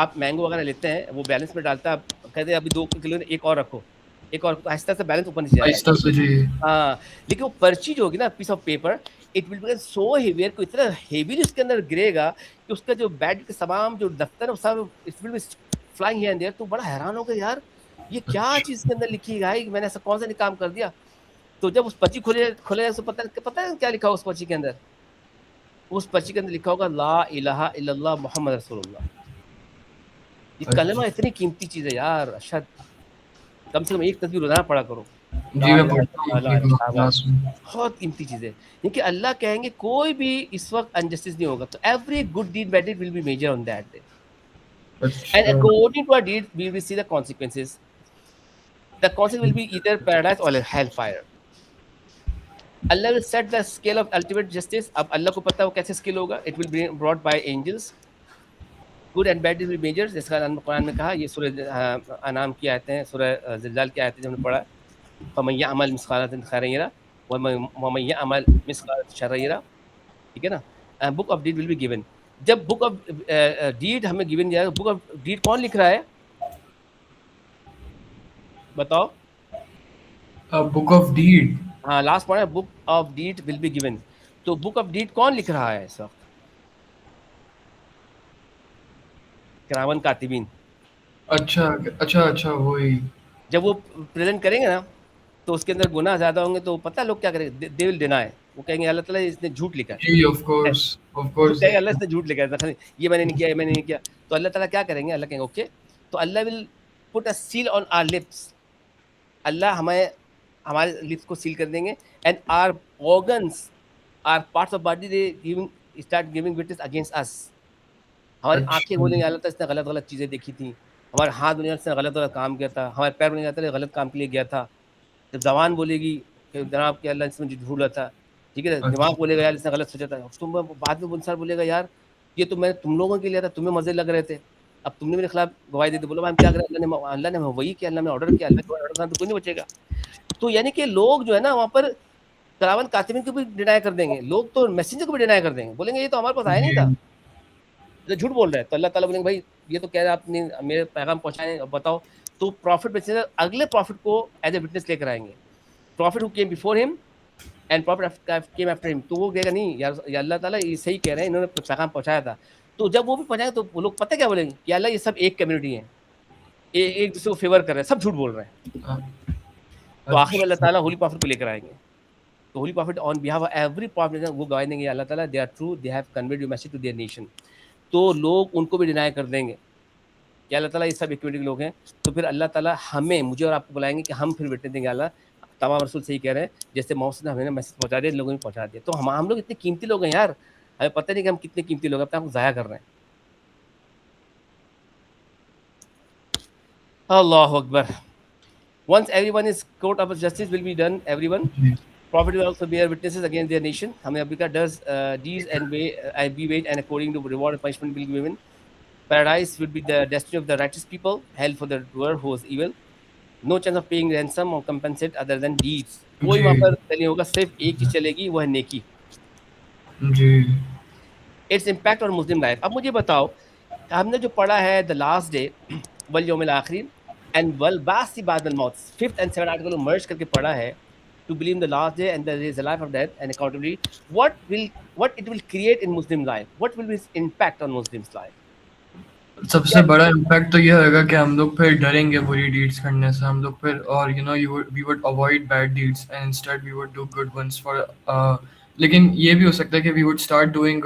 آپ مینگو وغیرہ لیتے ہیں, وہ بیلنس میں ڈالتا ہے, آپ کہتے ہیں ابھی 2 کلو ایک اور رکھو, ایک اور, آہستہ سے بیلنس اوپر نیچے جاتا ہے. ہاں, لیکن وہ پرچی جو ہوگی نا, piece of paper, it will become so heavier, کو اتنا ہیویلی اس کے اندر گرے گا کہ اس کا جو بیڈ کے تمام جو دفتر ہے وہ سب it will be flying here and there. تو بڑا حیران ہوگا یار یہ کیا چیز کے اندر لکھی ہے, میں نے ایسا کون سا نہیں کام کر دیا. تو جب اس پرچی کھولے اس کو پتہ ہے کیا لکھا ہو اس پرچی کے اندر, اس پرچی کے اندر لکھا ہوگا لا الہ الا اللہ محمد رسول اللہ. یہ کلمہ اتنی قیمتی چیز ہے یار, ارشد کم سے کم ایک تصویر روزانہ پڑھا کرو. بہت قیمتی چیز ہے, کیونکہ اللہ کہیں گے کوئی بھی اس وقت انجسٹس نہیں ہوگا. تو every good deed bad deed will be measured on that day, and according to our deed we will see the consequences. The consequence will be either paradise or hellfire. Allah will set the scale of ultimate justice. اب اللہ کو پتہ ہے وہ کیسے scale ہوگا. It will be brought by angels. Good and bad will be measured. جیسا قرآن میں کہا, یہ سورہ انعام کی آیتیں ہیں, سورہ زلزال کی آیتیں جو ہم نے پڑھا. فَمَن يَعْمَلْ مِثْقَالَ خَيْرٍ يَرَهُ وَمَن يَعْمَلْ مِثْقَالَ شَرٍّ يَرَهُ. ٹھیک ہے نا. Book of deed will be given. جب بک آف ڈیڈ ہمیں گیون جائے گا, بک آف ڈیڈ کون لکھ رہا ہے بتاؤ؟ بک آف ڈیڈ, ہاں last point, book of deed will be given. تو بک آف ڈیڈ کون لکھ رہا ہے اس وقت؟ کراون کاتبین. اچھا اچھا اچھا وہی. جب وہ پریزنٹ کریں گے نا تو اس کے اندر گناہ زیادہ ہوں گے تو پتہ لوگ کیا کریں گے, دے ول ڈینائی. وہ کہیں گے اللہ تعالیٰ اس نے جھوٹ لکھا ہے. جی آف کورس آف وہ کورس. کہیں گے اللہ اس نے جھوٹ لکھا ہے, یہ میں نے نہیں کیا, یہ میں نے نہیں کیا. تو اللہ تعالیٰ کیا کریں گے, اللہ کہیں گے اوکے, تو اللہ will put a seal on our lips. اللہ ہمارے لپس کو سیل کر دیں گے. And our organs, our parts of body they start giving witness against us. ہماری آنکھیں اچھا بولیں گے اللہ تعالیٰ اس نے غلط غلط چیزیں دیکھی تھیں. ہمارے ہاتھ بولیں گے اس نے غلط غلط کام کیا تھا. ہمارے پیر بولیں گے اللہ غلط کام کے لیے گیا تھا. جب زبان بولے گی کہ جناب کہ اللہ اس میں جھولا تھا, ٹھیک ہے, دماغ بولے گا یار اس نے غلط سوچا تھا. تم بعد میں انسان بولے گا یار یہ تو میں تم لوگوں کے لیے تھا, تمہیں مزے لگ رہے تھے, اب تم نے میرے خلاف گواہی دے دی. بولو ہم کیا کریں, اللہ نے وہی کیا, اللہ نے آرڈر کیا, اللہ کے آرڈر تو کوئی نہیں بچے گا. تو یعنی کہ لوگ جو ہے نا وہاں پر کراون کاتبین کو بھی ڈینائی کر دیں گے, لوگ تو میسنجر کو بھی ڈینائی کر دیں گے, بولیں گے یہ تو ہمارے پاس آیا نہیں جی تھا, جو جھوٹ بول رہا ہے. تو اللہ تعالیٰ بولیں گے بھائی یہ تو کہہ رہے آپ نے میرے پیغام پہنچائے, بتاؤ. تو پروفٹ میسنجر اگلے پروفٹ کو ایز اے وٹنس لے کر آئیں گے. Prophet who came before him and prophet came after him. تو وہ کہے گا نہیں یار اللہ تعالیٰ یہ صحیح کہہ رہے ہیں, انہوں نے پیغام پہنچایا تھا. تو جب وہ بھی پہنچائیں تو وہ لوگ پتہ کیا بولیں گے کہ اللہ یہ سب ایک کمیونٹی ہے, ایک دوسرے کو فیور کر رہے ہیں, سب جھوٹ بول رہے ہیں. تو آخر میں اللہ اچھا تعالیٰ ہولی پروفٹ کو لے کر آئیں گے. تو holy prophet on behalf of every prophet وہ گواہی دیں گے اللہ تعالیٰ they are true, they have conveyed your message to their nation. تو لوگ ان کو بھی ڈینائی کر دیں گے کہ اللہ تعالیٰ یہ سب ایکویٹی کے لوگ ہیں. تو پھر اللہ تعالیٰ ہمیں, مجھے اور آپ کو بلائیں گے کہ ہم پھر وٹنس دیں گے اللہ تمام رسول صحیح کہہ رہے ہیں, جیسے محمد نے ہمیں میسج پہنچا دیا, لوگوں نے پہنچا دیا. تو ہم لوگ اتنے قیمتی لوگ ہیں یار, ہمیں پتہ نہیں کہ ہم کتنے قیمتی لوگ ہیں, اپنے آپ کو ضائع کر رہے ہیں. اللہ اکبر. Once everyone is court of justice will be done, everyone. Prophet will also bear witnesses against their nation. America does deeds and be weighed, and according to reward and punishment will be given. Paradise will be the destiny of the righteous people. Hell for the doer who is evil. No chance of paying ransom or compensate other than deeds. کوئی وہاں پر نہیں ہوگا, صرف ایک چیز چلے گی, وہ ہے نیکی. جی. Its impact on Muslim life. اب مجھے بتاؤ, ہم نے جو پڑھا ہے the last day والیوم الآخر and والبعث بعد الموت, 5th and 7th article کو merge کر کے پڑھا ہے, to believe in the last day and there is a life of death and accountability. What it will create in Muslim life? What will be its impact on Muslims life? سب سے بڑا impact تو یہ ہوگا کہ ہم لوگ پھر ڈریں گے بری ڈیڈس کرنے سے, ہم لوگ پھر, اور we would avoid bad deeds and instead we would do good ones for. لیکن یہ بھی ہو سکتا ہے کہ we would start doing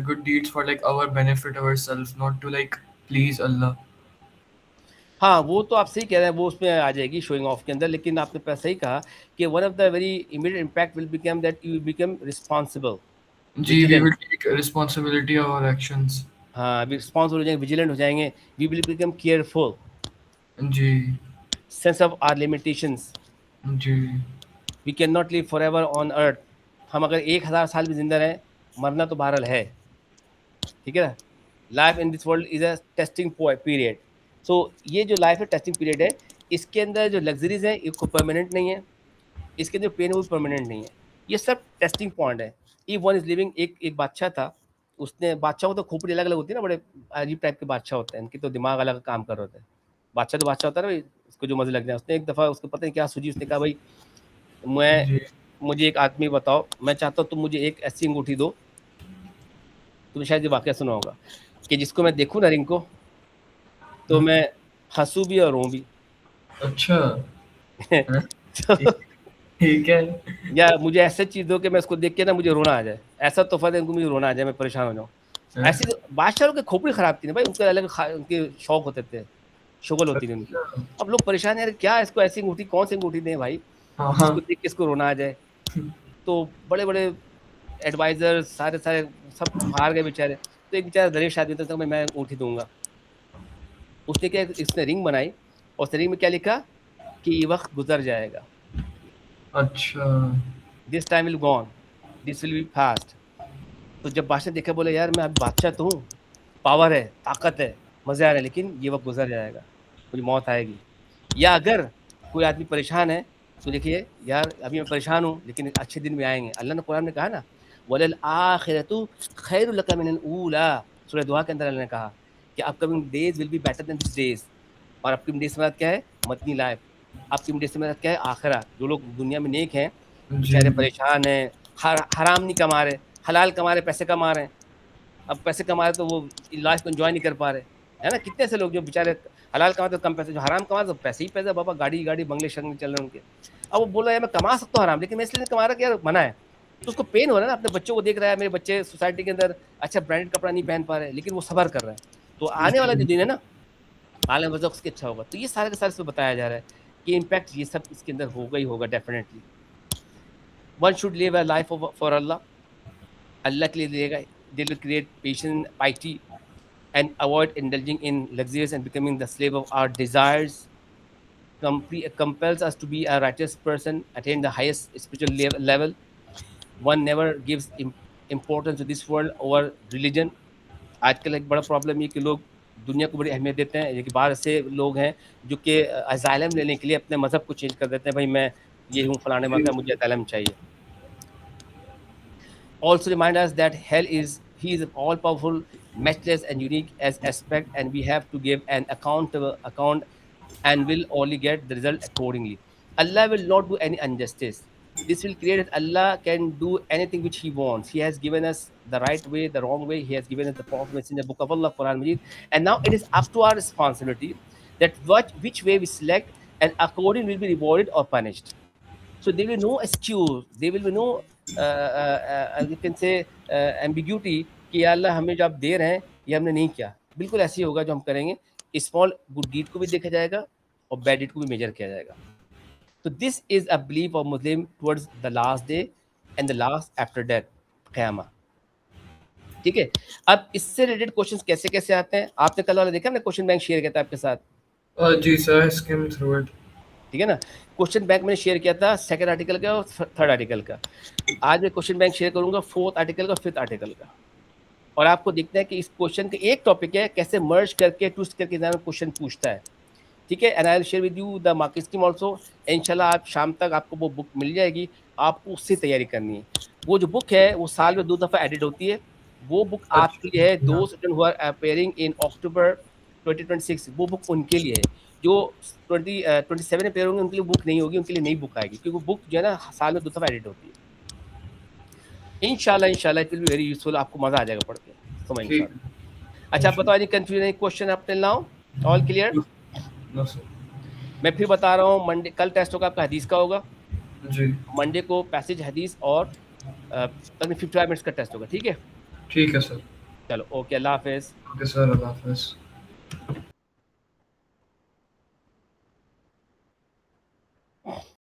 good deeds for like our benefit over self, not to like please Allah. ہاں وہ تو آپ صحیح کہہ رہے ہیں, وہ اس میں آ جائے گی شوئنگ آف کے اندر. لیکن آپ نے صحیح کہا کہ one of the very immediate impact will become that you become responsible. جی we will take responsibility of our actions. ہاں ابھی رسپانسبل ہو جائیں گے, ویجیلنٹ ہو جائیں گے. We will become careful. جی. Sense of our limitations. جی. We can not live forever on earth. ہم اگر 1000 سال بھی زندہ رہیں, مرنا تو بہرحال ہے, ٹھیک ہے نا. Life in this world is a testing period. So یہ جو لائف ہے ٹیسٹنگ پیریڈ ہے, اس کے اندر جو لگژریز ہیں یہ کو پرماننٹ نہیں ہے, اس کے اندر پین وہ پرماننٹ نہیں ہے, یہ سب ٹیسٹنگ پوائنٹ ہے. ای ون از لیونگ. ایک بادشاہ تھا, اس نے, بادشاہ کو تو کھوپڑی الگ الگ ہوتی ہے نا, بڑے عجیب ٹائپ کے بادشاہ ہوتے ہیں, ان کی تو دماغ الگ کام کر رہے ہوتے ہیں. بادشاہ تو بادشاہ ہوتا ہے نا, اس کو جو مزے لگ جائے. اس نے ایک دفعہ اس کو پتہ نہیں کیا سوجی, اس نے کہا بھائی مجھے ایک آدمی بتاؤ, میں چاہتا ہوں تم مجھے ایک ایسی انگوٹھی دو, تم نے شاید یہ واقعہ سنا ہوگا, کہ جس کو میں دیکھوں نا رنگ کو, تو میں ہنسوں بھی اور روں بھی. اچھا ٹھیک ہے. یا مجھے ایسا چیز دو کہ میں اس کو دیکھ کے نا مجھے رونا آ جائے, ایسا تحفہ دے ان کو مجھے رونا آ جائے, میں پریشان ہو جاؤں. ایسی بادشاہوں کے کھوپڑی خراب تھی نا بھائی, ان کے الگ ان کے شوق ہوتے تھے, شغل ہوتی تھی ان کی. اب لوگ پریشان ہیں, کیا اس کو ایسی انگوٹھی, کون سی انگوٹھی دیں بھائی جس کو دیکھ کے اس کو رونا آ جائے. تو بڑے بڑے ایڈوائزر سارے سب ہار گئے بیچارے. تو ایک بیچارہ دلیش آدمی تھا, میں انگوٹھی دوں گا. اس نے کیا, اس نے رنگ بنائی, اور اس رنگ میں کیا لکھا کہ یہ وقت گزر جائے گا. اچھا. This time will gone, this will be fast. تو جب بادشاہ دیکھا, بولے یار میں اب بادشاہ تو ہوں, پاور ہے, طاقت ہے, مزے آ رہے ہیں, لیکن یہ وقت گزر جائے گا, مجھے موت آئے گی. یا اگر کوئی آدمی پریشان ہے تو دیکھیے یار ابھی میں پریشان ہوں, لیکن اچھے دن میں آئیں گے. اللہ نے قرآن میں کہا نا, وَلَلْآخِرَةُ خَيْرٌ لَكَ مِنَ الْأُولَىٰ. سورہ دعا کے اندر اللہ نے کہا کہ upcoming days will be better than this days. اور اپ کمنگ ڈیز سے مراد کیا ہے, مدنی لائف. اپ کمنگ ڈیز سے مراد کیا ہے, آخرہ. جو لوگ دنیا میں نیک ہیں, بیچارے پریشان ہیں, حرام نہیں کما رہے, حلال کما رہے, پیسے کما رہے ہیں. اب پیسے کما رہے تو وہ لائف کو انجوائے نہیں کر پا رہے, ہے نا. کتنے سے لوگ جو بیچارے حلال کماتے کم پیسے, جو حرام کماتے تو پیسے ہی پیسے, بابا گاڑی گاڑی بنگلے شنگلے چل رہے ہیں ان کے. اب وہ بول رہا ہے میں کما سکتا ہوں حرام, لیکن میں اس لیے نہیں کما رہا کہ یار منع ہے. تو اس کو پین ہو رہا ہے نا, اپنے بچوں کو دیکھ رہا ہے, میرے بچے سوسائٹی کے اندر اچھا برانڈیڈ کپڑا نہیں پہن پا رہے, لیکن وہ صبر کر رہے ہیں. تو آنے والا جو دن ہے نا عالم رزق اس کے اچھا ہوگا. تو یہ سارے کے سارے اس میں بتایا جا رہا ہے کہ امپیکٹ یہ سب اس کے اندر ہوگا ہی ہوگا definitely. One should live a life for Allah, Allah کے لیے لے گا. They will create patience, piety, and avoid indulging in luxuries and becoming the slave of our desires. Compels us to be a righteous person, attain the highest spiritual level. One never gives importance to this world over religion. آج کل ایک بڑا problem یہ کہ لوگ دنیا کو بڑی اہمیت دیتے ہیں. یہ باہر سے لوگ ہیں جو کہ اسائلم لینے کے لیے اپنے مذہب کو چینج کر دیتے ہیں. بھائی میں یہ ہوں فلانے مذہب کا, مجھے اسائلم چاہیے. Also remind us that he is all powerful, matchless and unique as aspect, and we have to give an account and will only get the result accordingly. Allah will not do any injustice. This will create that Allah can do anything which he wants. He has given us the right way, the wrong way. He has given us the prophet messenger, book of Allah, Quran Majid, and now it is up to our responsibility that which way we select, and according will be rewarded or punished. So there will be no excuse, there will be no you can say ambiguity کہ یا اللہ ہمیں جو آپ دے رہے ہیں یہ ہم نے نہیں کیا. بالکل ایسے ہی ہوگا جو ہم کریں گے. اسمال گڈ ڈیڈ کو بھی دیکھا جائے گا اور بیڈ ڈیڈ کو بھی میجر کیا جائے گا. تو this is a belief of Muslim towards the last day and the last after death, قیامہ. ٹھیک ہے. اب اس سے ریلیٹڈ کوشچنس کیسے کیسے آتے ہیں, آپ نے کل والا دیکھا, میں کوشچن بینک شیئر کیا تھا آپ کے ساتھ. جی سر, اسکم تھرو اٹ. ٹھیک ہے نا. کوشچن بینک میں نے شیئر کیا تھا سیکنڈ آرٹیکل کا اور تھرڈ آرٹیکل کا. آج میں کوشچن بینک شیئر کروں گا فورتھ آرٹیکل کا اور ففتھ آرٹیکل کا. اور آپ کو دیکھنا ہے کہ اس کوشچن کا ایک ٹاپک ہے کیسے مرج کر کے ٹوسٹ کر کے ایگزام میں کوشچن پوچھتا ہے. ٹھیک ہے. And I will share with you the mark scheme also. انشاءاللہ آپ شام تک آپ کو وہ بک مل جائے گی, آپ کو اس سے تیاری کرنی ہے. وہ جو بک ہے وہ سال میں 2 دفعہ ایڈٹ ہوتی ہے. وہ بک آپ کے لیے ہے دو student who are appearing in October 2026. وہ بک ان کے لیے ہے. جو 27 میں پیئر ہوں گے ان کے لیے بک نہیں ہوگی, ان کے لیے نئی بک آئے گی, کیونکہ وہ بک جو ہے نا سال میں 2 دفعہ ایڈٹ ہوتی ہے. انشاءاللہ it will be very useful. آپ کو مزہ آ جائے گا پڑھ کے. اچھا آپ بتاؤ, کنفیوژن کوشچن اپ ٹل ناؤ, آل کلیئر؟ میں پھر بتا رہا ہوں, منڈے کل ٹیسٹ ہوگا آپ کا حدیث کا ہوگا جی, منڈے کو پیسج حدیث اور 55 منٹس کا ٹیسٹ ہوگا. ٹھیک ہے ٹھیک ہے سر. چلو اوکے, اللہ حافظ. اوکے سر, اللہ حافظ.